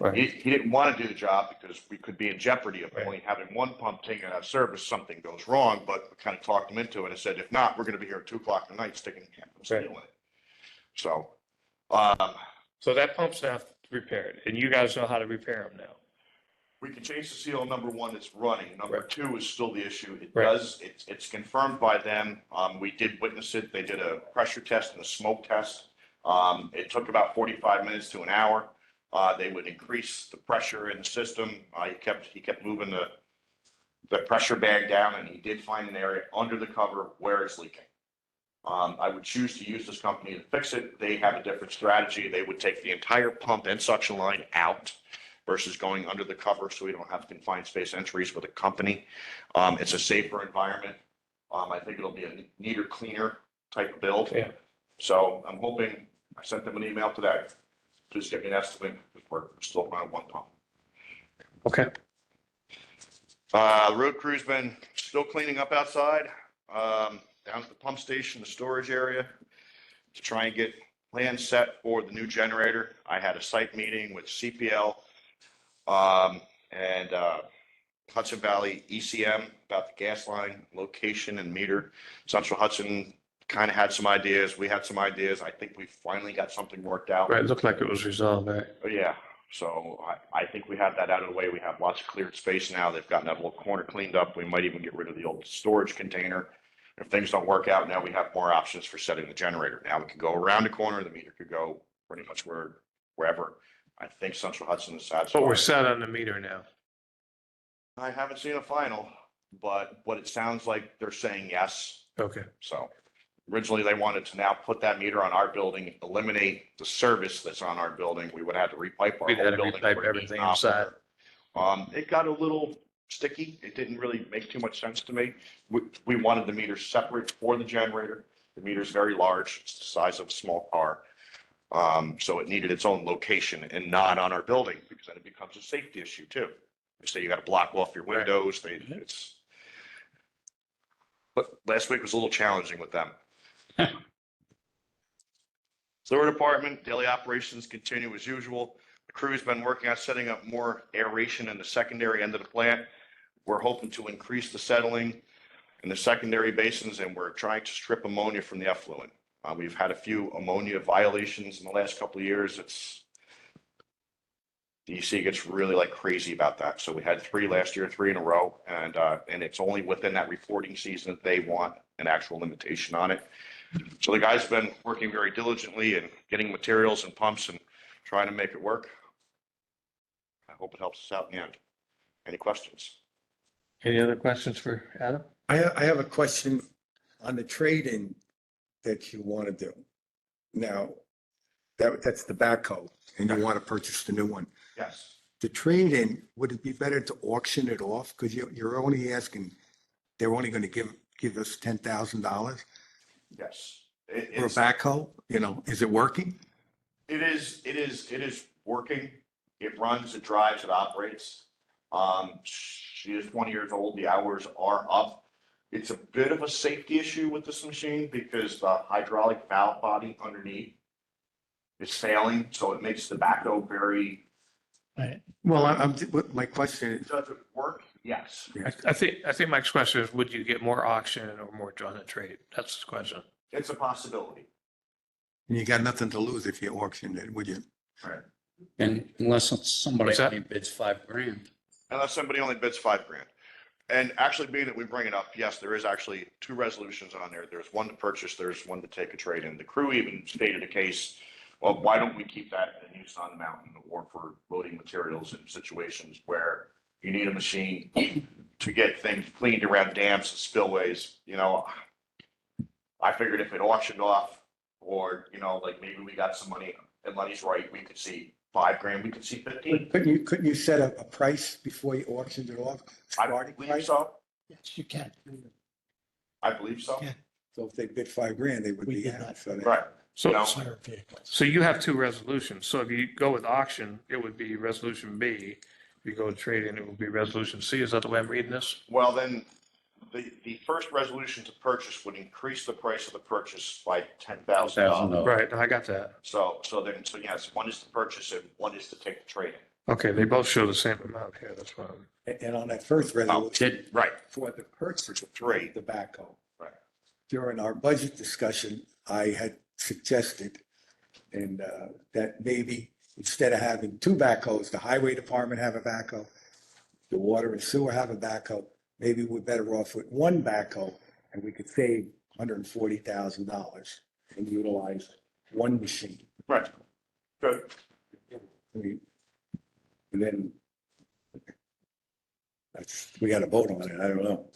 Right. He didn't want to do the job because we could be in jeopardy of only having one pump taken out of service. Something goes wrong, but we kind of talked him into it and said, if not, we're going to be here at 2 o'clock at night sticking steel in it. So, So that pump's now repaired, and you guys know how to repair them now. we can change the seal. Number 1, it's running. Number 2 is still the issue. Right. It's confirmed by them. We did witness it. They did a pressure test and a smoke test. It took about 45 minutes to an hour. They would increase the pressure in the system. He kept moving the pressure bag down, and he did find an area under the cover where it's leaking. I would choose to use this company to fix it. They have a different strategy. They would take the entire pump and suction line out versus going under the cover, so we don't have confined space entries with a company. It's a safer environment. I think it'll be a neater, cleaner type of build. Yeah. So I'm hoping, I sent them an email today. Just give me an estimate, we're still around 1 ton. Okay. The road crew's been still cleaning up outside, down at the pump station, the storage area, to try and get plans set for the new generator. I had a site meeting with CPL, and Hudson Valley ECM about the gas line location and meter. Central Hudson kind of had some ideas. We had some ideas. I think we finally got something worked out. Right, it looked like it was resolved, right? Yeah, so I think we have that out of the way. We have lots of cleared space now. They've gotten that little corner cleaned up. We might even get rid of the old storage container. If things don't work out, now we have more options for setting the generator. Now we can go around the corner. The meter could go pretty much wherever. I think Central Hudson is satisfied. But we're set on the meter now. I haven't seen a final, but what it sounds like, they're saying yes. Okay. So originally they wanted to now put that meter on our building, eliminate the service that's on our building. We would have to repipe our We'd whole have to building. repipe for everything heat and inside. It got a little sticky. It didn't really make too much sense to me. We wanted the meter separate for the generator. The meter's very large. It's the size of a small car. So it needed its own location and not on our building, because then it becomes a safety issue too. They say you got to block off your windows. But last week was a little challenging with them. Sewer department, daily operations continue as usual. The crew's been working on setting up more aeration in the secondary end of the plant. We're hoping to increase the settling in the secondary basins, and we're trying to strip ammonia from the effluent. We've had a few ammonia violations in the last couple of years. DC gets really like crazy about that. So we had 3 last year, 3 in a row, and it's only within that reporting season that they want an actual limitation on it. So the guys have been working very diligently and getting materials and pumps and trying to make it work. I hope it helps us out in the end. Any questions? Any other questions for Adam? I have a question on the trade-in that you want to do. Now, that's the backhoe, and you want to purchase the new one. Yes. The trade-in, would it be better to auction it off? Because you're only asking, they're only going to give us $10,000 Yes. for a backhoe? Is it working? It is working. It runs, it drives, it operates. She is 20 years old. The hours are up. It's a bit of a safety issue with this machine because the hydraulic valve body underneath is failing, so it makes the backhoe very. Right. Well, my question is, Does it work? Yes. I think Mike's question is, would you get more auction or more on the trade? That's the question. It's a possibility. you got nothing to lose if you auctioned it, would you? Right. And unless somebody What's that? only bids $5,000. Unless somebody only bids $5,000. And actually, being that we bring it up, yes, there is actually 2 resolutions on there. There's one to purchase, there's one to take a trade in. The crew even stated a case, well, why don't we keep that in use on the mountain or for loading materials in situations where you need a machine to get things cleaned around dams and spillways. I figured if it auctioned off or, like maybe we got some money and money's right, we could see $5,000, we could see 15. Couldn't you set a price before you auctioned it off? I Starting believe price? so. Yes, you can. I believe so. Yeah. So if they bid $5,000, they would We be did out. not. So Right. So, Fire vehicles. so you have 2 resolutions. So if you go with auction, it would be resolution B. If you go with trade in, it would be resolution C. Is that the way I'm reading this? Well, then the first resolution to purchase would increase the price of the purchase by $10,000. Right, no, I got that. So yes, one is to purchase it, one is to take the trade Okay, they both show the same amount here. That's why. And on that first resolution, in. Right. for the purchase of 3. the backhoe. Right. During our budget discussion, I had suggested that maybe instead of having 2 backhoes, the highway department have a backhoe, the water and sewer have a backhoe, maybe we're better off with 1 backhoe and we could save $140,000 and utilize 1 machine. Right. Good. And then we got to vote on it. I don't know.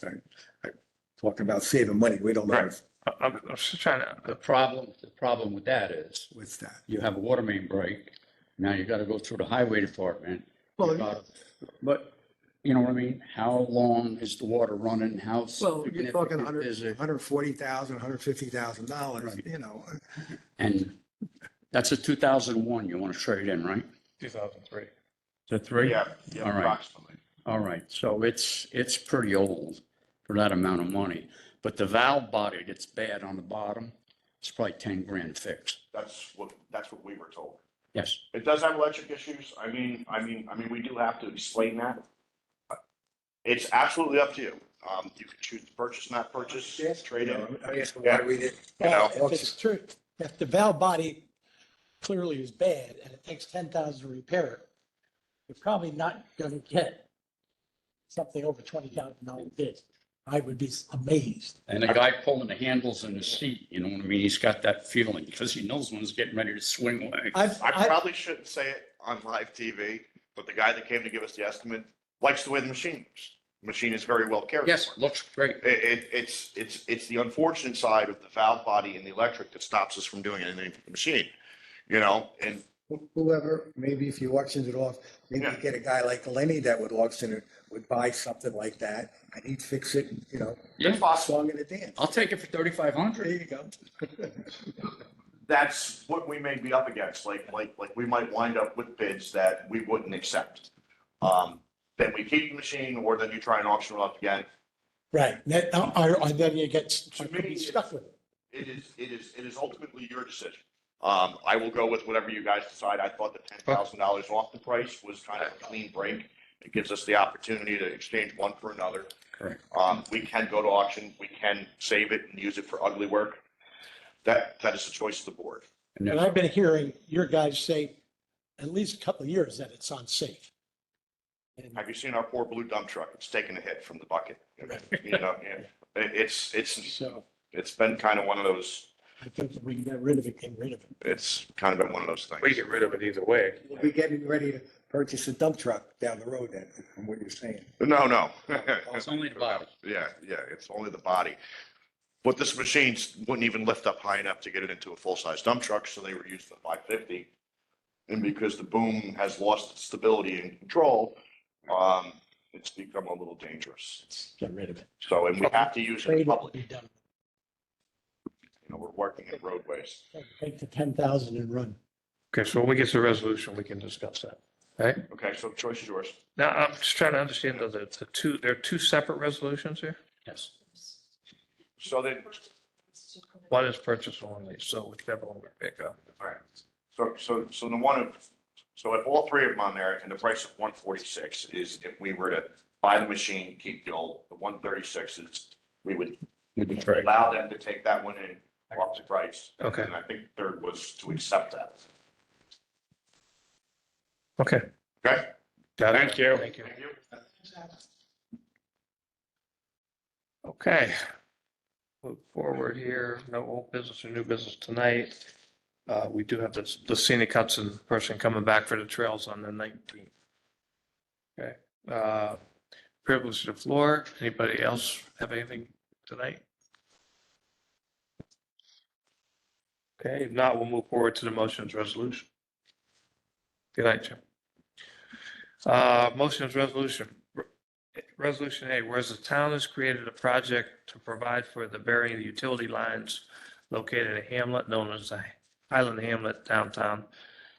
Talking about saving money, we don't know. Right. I'm just trying to. The problem with that is What's that? you have a water main break. Now you got to go through the highway department. Well, You gotta- But you know what I mean? How long is the water running? How Well, you're talking significant is it? $140,000, $150,000, Right. you know. And That's a 2001 you want to trade in, right? 2003. Is it three? Yeah, All right. approximately. All right, so it's pretty old for that amount of money. But the valve body that's bad on the bottom, it's probably 10 grand fixed. That's what we were told. Yes. It does have electric issues. We do have to explain that. It's absolutely up to you. You can choose to purchase, not purchase, trade in. I asked why we didn't. Well, if it's true, if the valve body clearly is bad and it takes 10,000 to repair it, you're probably not gonna get something over $20,000 bid. I would be amazed. And the guy pulling the handles in the seat, you know what I mean? He's got that feeling because he knows when he's getting ready to swing away. I probably shouldn't say it on live TV, but the guy that came to give us the estimate likes the way the machine moves. The machine is very well cared for. Yes, looks great. It's the unfortunate side of the valve body and the electric that stops us from doing anything to the machine, you know, and Whoever, maybe if you auctioned it off, maybe you get a guy like Lenny that would auction it, would buy something like that, and he'd fix it, you know, song and a dance. I'll take it for 3,500. There you go. that's what we may be up against. Like we might wind up with bids that we wouldn't accept. Then we keep the machine, or then you try and auction it off again. Right, and then you get stuck with it. It is ultimately your decision. I will go with whatever you guys decide. I thought the $10,000 off the price was kind of a clean break. It gives us the opportunity to exchange one for another. Correct. We can go to auction. We can save it and use it for ugly work. That is the choice of the board. And I've been hearing your guys say at least a couple of years that it's unsafe. Have you seen our poor blue dump truck? It's taken a hit from the bucket. You know, it's been kind of one of those. I think if we can get rid of it, get rid of it. It's kind of been one of those things. We get rid of it either way. We'll be getting ready to purchase a dump truck down the road then, from what you're saying. No. It's only the body. Yeah, it's only the body. But this machine wouldn't even lift up high enough to get it into a full-size dump truck, so they were using the 550. And because the boom has lost its stability and control, it's become a little dangerous. Get rid of it. So, and we have to use it in Trade public. be done. You know, we're working in roadways. Take the 10,000 and run. Okay, so when we get to the resolution, we can discuss that, right? Okay, so the choice is yours. Now, I'm just trying to understand though, there are two separate resolutions here? Yes. So then, One is purchase only, so whichever one we pick up. all right. So the one so if all three of them on there, and the price of 146 is if we were to buy the machine, keep the old, the 136 is, we would allow them to take that one in, up the price. Okay. And I think third was to accept that. Okay. Okay? Got it. Thank you. Thank you. Okay. Move forward here. No old business or new business tonight. We do have the scenic Hudson person coming back for the trails on the 19th. Okay. Privilege to the floor. Anybody else have anything tonight? Okay, if not, we'll move forward to the motions resolution. Good night, Jim. Motions resolution. Resolution A, whereas the town has created a project to provide for the burying of utility lines located in a hamlet known as the Highland Hamlet Downtown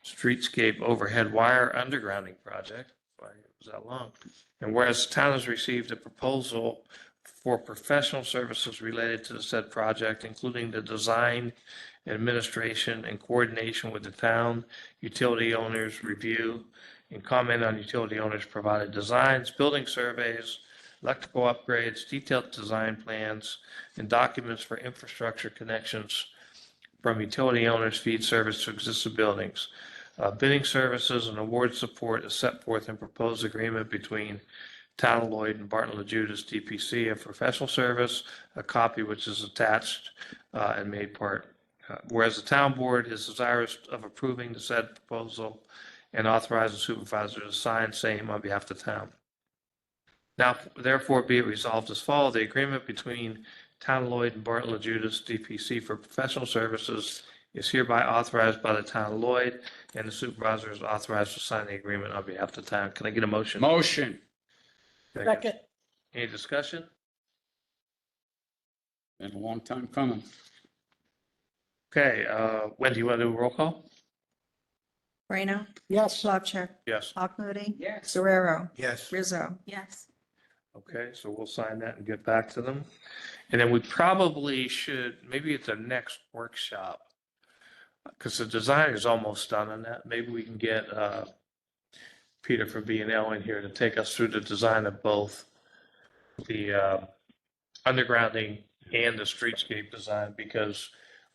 Streetscape Overhead Wire Undergrounding Project. Why was that long? And whereas the town has received a proposal for professional services related to the said project, including the design, administration, and coordination with the town, utility owners review and comment on utility owners provided designs, building surveys, electrical upgrades, detailed design plans, and documents for infrastructure connections from utility owners feed service to existing buildings. Bidding services and award support is set forth in proposed agreement between Town of Lloyd and Barton LaJudas DPC of professional service, a copy which is attached and made part. Whereas the town board is desirous of approving the said proposal and authorize the supervisor to sign same on behalf of the town. Now, therefore, be it resolved as follows: the agreement between Town of Lloyd and Barton LaJudas DPC for professional services is hereby authorized by the Town of Lloyd, and the supervisor is authorized to sign the agreement on behalf of the town. Can I get a motion? Motion. Second. Any discussion? Been a long time coming. Okay, Wendy, you want to do a roll call? Moreno, Yes. Slavcheck, Yes. Moody, Yes. Guerrero, Yes. Rizzo. Yes. Okay, so we'll sign that and get back to them. And then we probably should, maybe at the next workshop, because the design is almost done on that, maybe we can get Peter from B&L in here to take us through the design of both the undergrounding and the streetscape design, because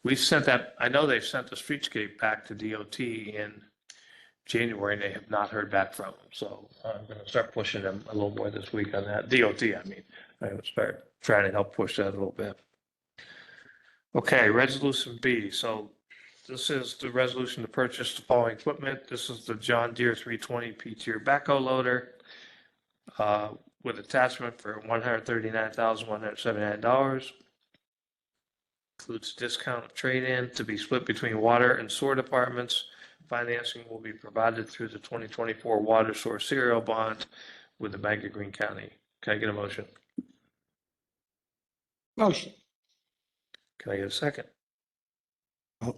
we sent that, I know they've sent the streetscape back to DOT in January, and they have not heard back from them. So I'm going to start pushing them a little more this week on that. DOT, I mean, I'm going to start trying to help push that a little bit. Okay, resolution B. So this is the resolution to purchase the following equipment. This is the John Deere 320 P-tier backhoe loader with attachment for $139,179. Includes discount of trade-in to be split between water and sewer departments. Financing will be provided through the 2024 water source serial bond with the Bank of Greene County. Can I get a motion? Motion. Can I get a second?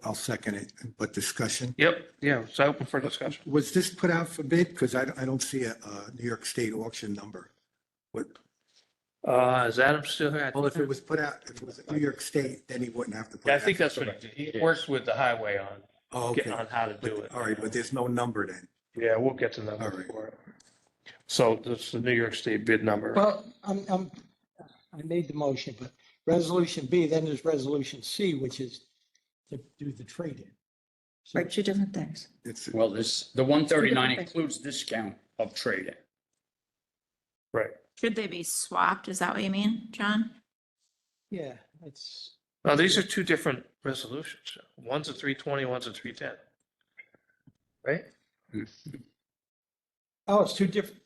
I'll second it, but discussion. Yep, yeah, it's open for discussion. Was this put out for bid? Because I don't see a New York State auction number. What, Is Adam still here? well, if it was put out, if it was New York State, then he wouldn't have to put it Yeah, I out. think that's what he did. He works with the highway on, Oh, okay. on how to do it. All right, but there's no number then. Yeah, we'll get the number All right. for it. So this is the New York State bid number. Well, I made the motion, but resolution B, then there's resolution C, which is to do the trade-in. So- Right, two different things. It's, Well, the 139 things. includes discount of trade-in. Right. Should they be swapped? Is that what you mean, John? Yeah, it's, Now, these are two different resolutions. One's a 320, one's a 310. Right? oh, it's two different.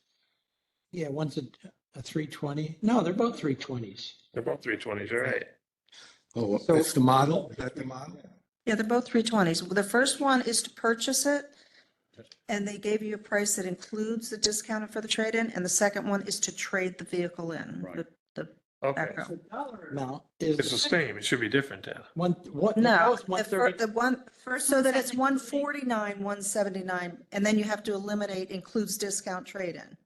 Yeah, one's a 320. No, they're both 320s. They're both 320s, all right. oh, that's the model? Is that the model? Yeah, they're both 320s. The first one is to purchase it, and they gave you a price that includes the discount for the trade-in, and the second one is to trade the vehicle in. Right. The Okay. backhoe. The dollar amount is. It's the same. It should be different then. One, what, they're No, both 130. the one, so that it's 149, 179, and then you have to eliminate includes discount trade-in.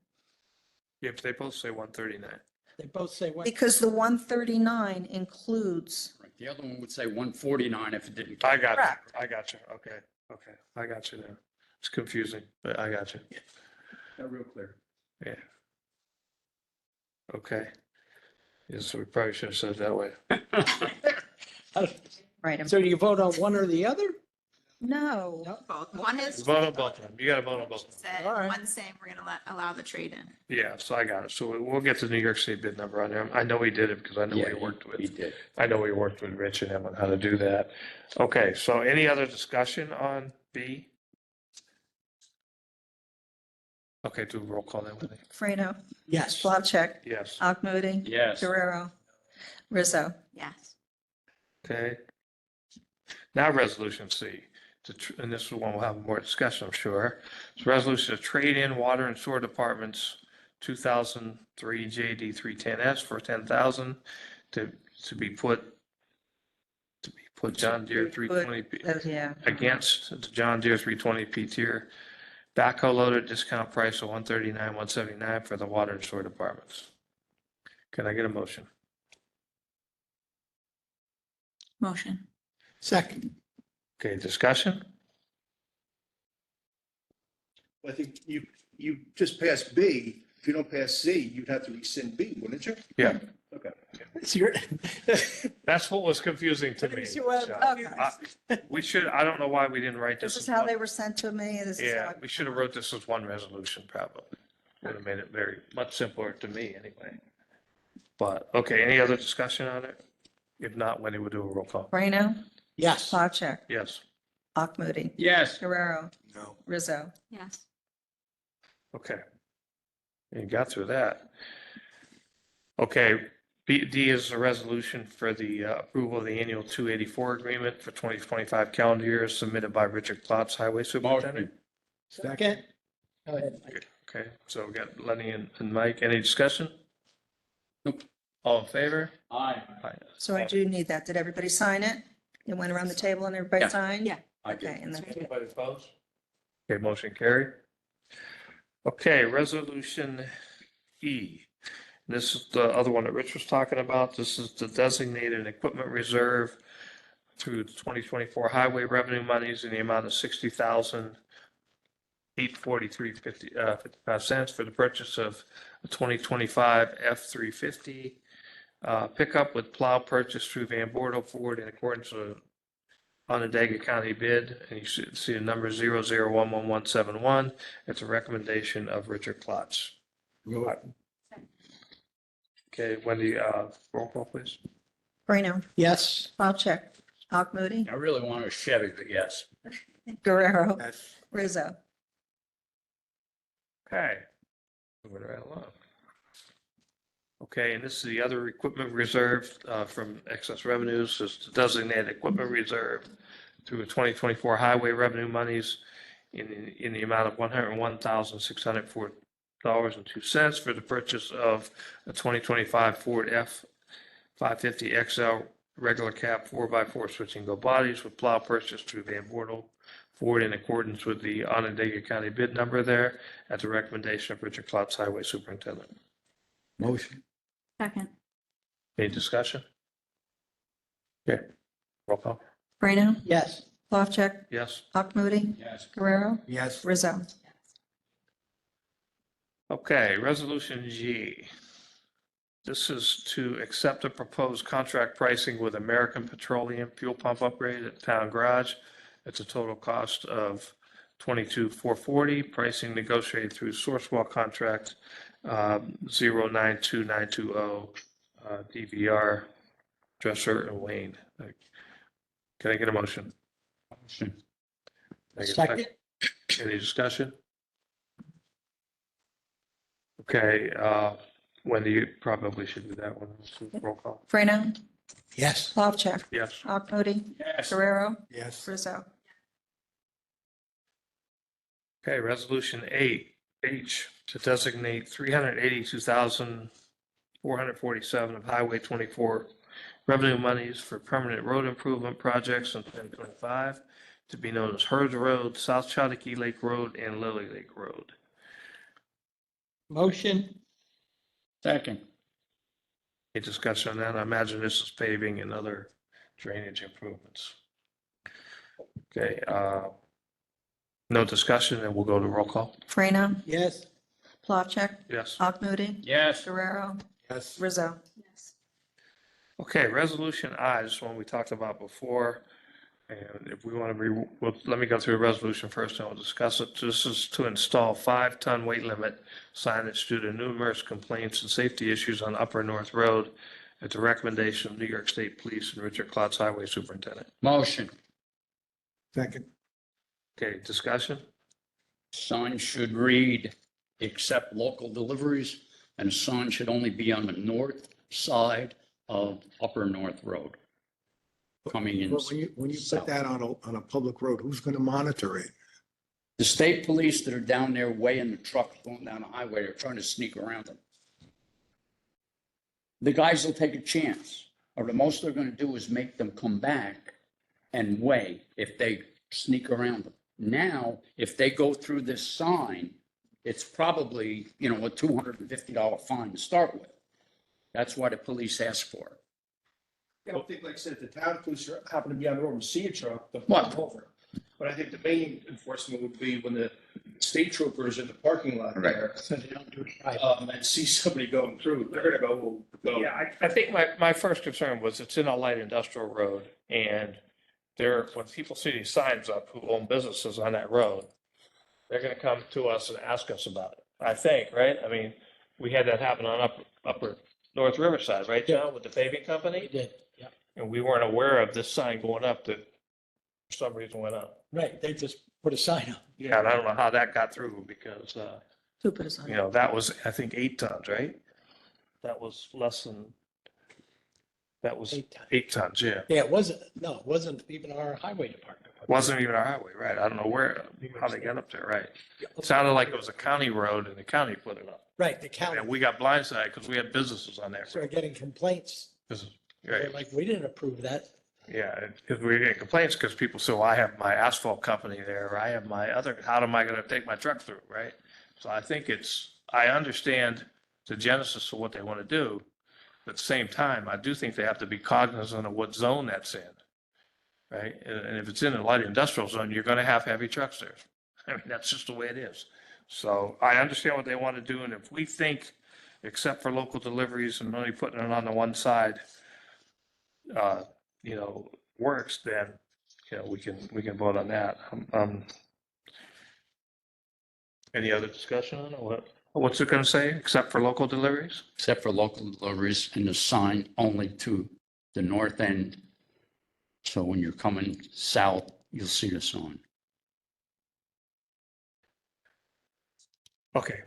Yeah, but they both say 139. They both say one. Because the 139 includes, Right. The other one would say 149 if it didn't. I got you. Correct. I got you. Okay. Okay. I got you now. It's confusing, but I got you. Not real clear. Yeah. Okay. Yeah, so we probably should have said it that way. right, So do you vote on one or the other? no. Both. One is Vote on both of them. You got to vote on both of them. said, All right. one saying we're gonna allow the trade-in. Yeah, so I got it. So we'll get the New York State bid number on there. I know he did it because I know Yeah, he worked with. He did. I know we worked with Rich and him on how to do that. Okay, so any other discussion on B? Okay, do a roll call then, Whitney. Freno, Yes. Slavcheck, Yes, Moody, Yes. Guerrero, Rizzo. Yes. okay. Now resolution C, and this is one we'll have more discussion, I'm sure. It's resolution to trade in water and sewer departments, 2003 JD 310S for 10,000 to be put John Deere 320 Yeah. against the John Deere 320 P tier backhoe loader, discount price of 139, 179 for the water and sewer departments. Can I get a motion? Motion. Second. Okay, discussion? I think you just passed B. If you don't pass C, you'd have to rescind B, wouldn't you? Yeah. Okay. It's your. That's what was confusing to me. Okay. We should, I don't know why we didn't write this. This is as how one- they were sent to me. This is how. Yeah, we should have wrote this as one resolution probably. Would have made it very, much simpler to me anyway. But, okay, any other discussion on it? If not, Wendy will do a roll call. Freno, Yes. Slavcheck, Yes, Moody, Yes. Guerrero, No. Rizzo. Yes. okay. You got through that. Okay, D is a resolution for the approval of the annual 284 agreement for 2025 calendar year submitted by Richard Klotz, Highway Superintendent. Second. Go ahead. Mike. Okay, so we got Lenny and Mike. Any discussion? Nope. All in favor? Aye. Aye. So I do need that. Did everybody sign it? It went around the table and everybody Yeah. signed? Yeah. I Okay, did. and then, Anybody opposed? Okay, motion carried. Okay, resolution E. This is the other one that Rich was talking about. This is the designated equipment reserve through 2024 highway revenue monies in the amount of 60,843.55 cents for the purchase of a 2025 F-350 pickup with plow purchase through Van Bordo Ford in accordance with Onondaga County bid, and you should see the number 001171. It's a recommendation of Richard Klotz. Okay, Wendy, roll call, please. Moreno, Yes. Plavcheck, Moody, I really want a Chevy, but yes. Guerrero, Yes. Rizzo. Okay. Moving right along. Okay, and this is the other equipment reserve from excess revenues, is the designated equipment reserve through the 2024 highway revenue monies in the amount of $101,604.02 for the purchase of a 2025 Ford F-550 XL regular cab 4x4 switch and go bodies with plow purchase through Van Bordo Ford in accordance with the Onondaga County bid number there at the recommendation of Richard Klotz, Highway Superintendent. Motion. Second. Any discussion? Okay, roll call. Moreno, Yes. Plavcheck, Yes. Moody, Yes. Guerrero, Yes. Rizzo. Okay, resolution G. This is to accept the proposed contract pricing with American Petroleum fuel pump upgrade at Town Garage. It's a total cost of $22,440. Pricing negotiated through Sourcewell contract 092920 DVR Dresser and Wayne. Can I get a motion? Motion. Can I get a Second. Any discussion? Okay, Wendy, you probably should do that one. Roll call. Moreno, Yes. Plavcheck, Yes. Moody, Yes. Guerrero, Yes. Rizzo. Okay, resolution 8H to designate 382,447 of Highway 24 revenue monies for permanent road improvement projects in 2025 to be known as Herds Road, South Chautauqua Lake Road, and Lily Lake Road. Motion. Second. Any discussion on that? I imagine this is paving and other drainage improvements. Okay, no discussion, and we'll go to roll call. Moreno, Yes. Plavcheck, Yes. Moody, Yes. Guerrero, Yes. Rizzo. Okay, resolution I, this one we talked about before. And if we want to let me go through the resolution first and we'll discuss it. This is to install 5-ton weight limit signage due to numerous complaints and safety issues on Upper North Road at the recommendation of New York State Police and Richard Klotz, Highway Superintendent. Motion. Second. Okay, discussion? Sign should read, accept local deliveries, and a sign should only be on the north side of Upper North Road. Coming in. But when you put that on a public road, who's going to monitor it? The state police that are down there weighing the truck going down the highway, they're trying to sneak around them. The guys will take a chance, or the most they're going to do is make them come back and weigh if they sneak around them. Now, if they go through this sign, it's probably, a $250 fine to start with. That's why the police ask for it. I don't think, like I said, the town police happen to be on the road and see a truck, they'll What? pull over. But I think the main enforcement would be when the state troopers in the parking lot there and see somebody going through, they're gonna go. Yeah, I think my first concern was it's in a light industrial road and when people see these signs up who own businesses on that road, they're gonna come to us and ask us about it, I think, right? I mean, we had that happen on Upper North Riverside, right, John, with the paving company? We did. Yeah. And we weren't aware of this sign going up that for some reason went up. Right. They just put a sign up. Yeah, and I don't know how that got through because, Who put us on? that was, I think, 8 tons, right? That was that was 8 tons, yeah. Yeah, it wasn't even our highway department. Wasn't even our highway, right? I don't know how they got up there, right? It sounded like it was a county road and the county put it up. Right, the county. And we got blindsided because we had businesses on there. Started getting complaints. This is- They're Right. like, we didn't approve that. Yeah, because we get complaints because people say, well, I have my asphalt company there, or I have my other, how am I going to take my truck through, right? So I think I understand the genesis of what they want to do. But at the same time, I do think they have to be cognizant of what zone that's in, right? And if it's in a light industrial zone, you're going to have heavy trucks there. I mean, that's just the way it is. So I understand what they want to do. And if we think, except for local deliveries and only putting it on the one side, uh, works, then, we can vote on that. Any other discussion on it? What's it gonna say, except for local deliveries? Except for local deliveries and the sign only to the north end. So when you're coming south, you'll see the sign. Okay,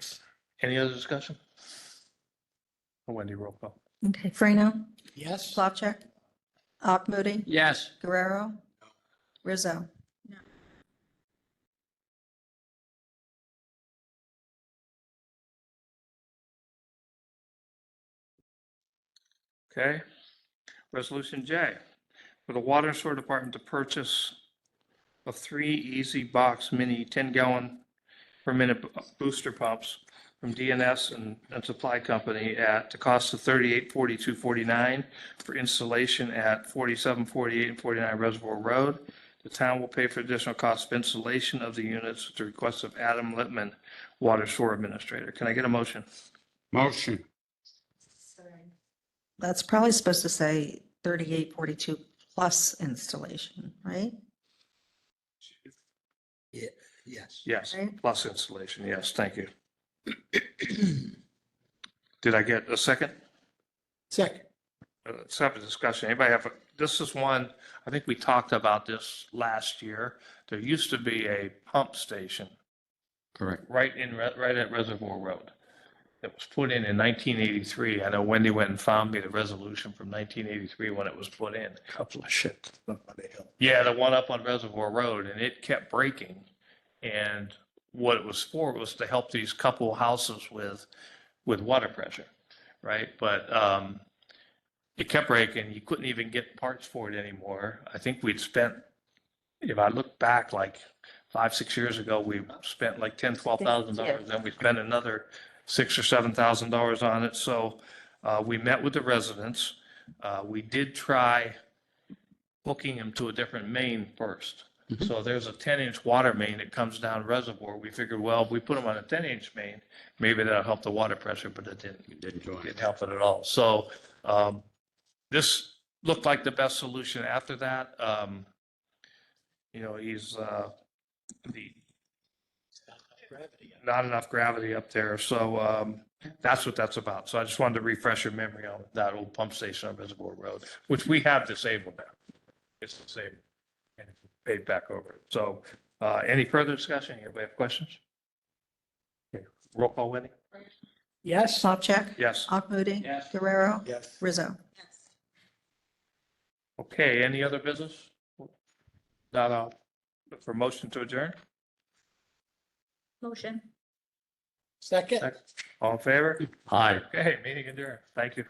any other discussion? Wendy, roll call. Okay, Freno, Yes? Plavcheck, Moody, Yes. Guerrero, Rizzo. Okay, resolution J, for the water and sewer department to purchase of 3 Easy Box Mini 10-gallon per minute booster pumps from DNS and Supply Company at the cost of $3842.49 for installation at 4748 and 49 Reservoir Road. The town will pay for additional cost of installation of the units at the request of Adam Littman, Water Sewer Administrator. Can I get a motion? Motion. That's probably supposed to say 3842 plus installation, right? Yeah, yes. Yes, Right. plus installation. Yes, thank you. Did I get a second? Second. Let's have a discussion. Anybody have, this is one, I think we talked about this last year. There used to be a pump station Correct. right at Reservoir Road. It was put in 1983. I know Wendy went and found me the resolution from 1983 when it was put in. Couple of ships up on the hill. Yeah, the one up on Reservoir Road, and it kept breaking. And what it was for was to help these couple houses with water pressure, right? But it kept breaking. You couldn't even get parts for it anymore. I think we'd spent, if I look back like 5-6 years ago, we spent like $10,000-12,000. Then we spent another $6,000 or $7,000 on it. So we met with the residents. We did try hooking them to a different main first. So there's a 10-inch water main that comes down Reservoir. We figured, well, if we put them on a 10-inch main, maybe that'll help the water pressure, but it didn't help it at all. So this looked like the best solution after that. He's not enough gravity up there. So that's what that's about. So I just wanted to refresh your memory on that old pump station on Reservoir Road, which we have disabled now. It's disabled and paid back over. So any further discussion? Anybody have questions? Okay. Roll call, Wendy? Yes? Plavcheck, Yes. Moody, Yes. Guerrero, Yes. Rizzo. Okay, any other business? Not for motion to adjourn? Motion. Second? All in favor? Aye. Okay, meeting adjourned. Thank you.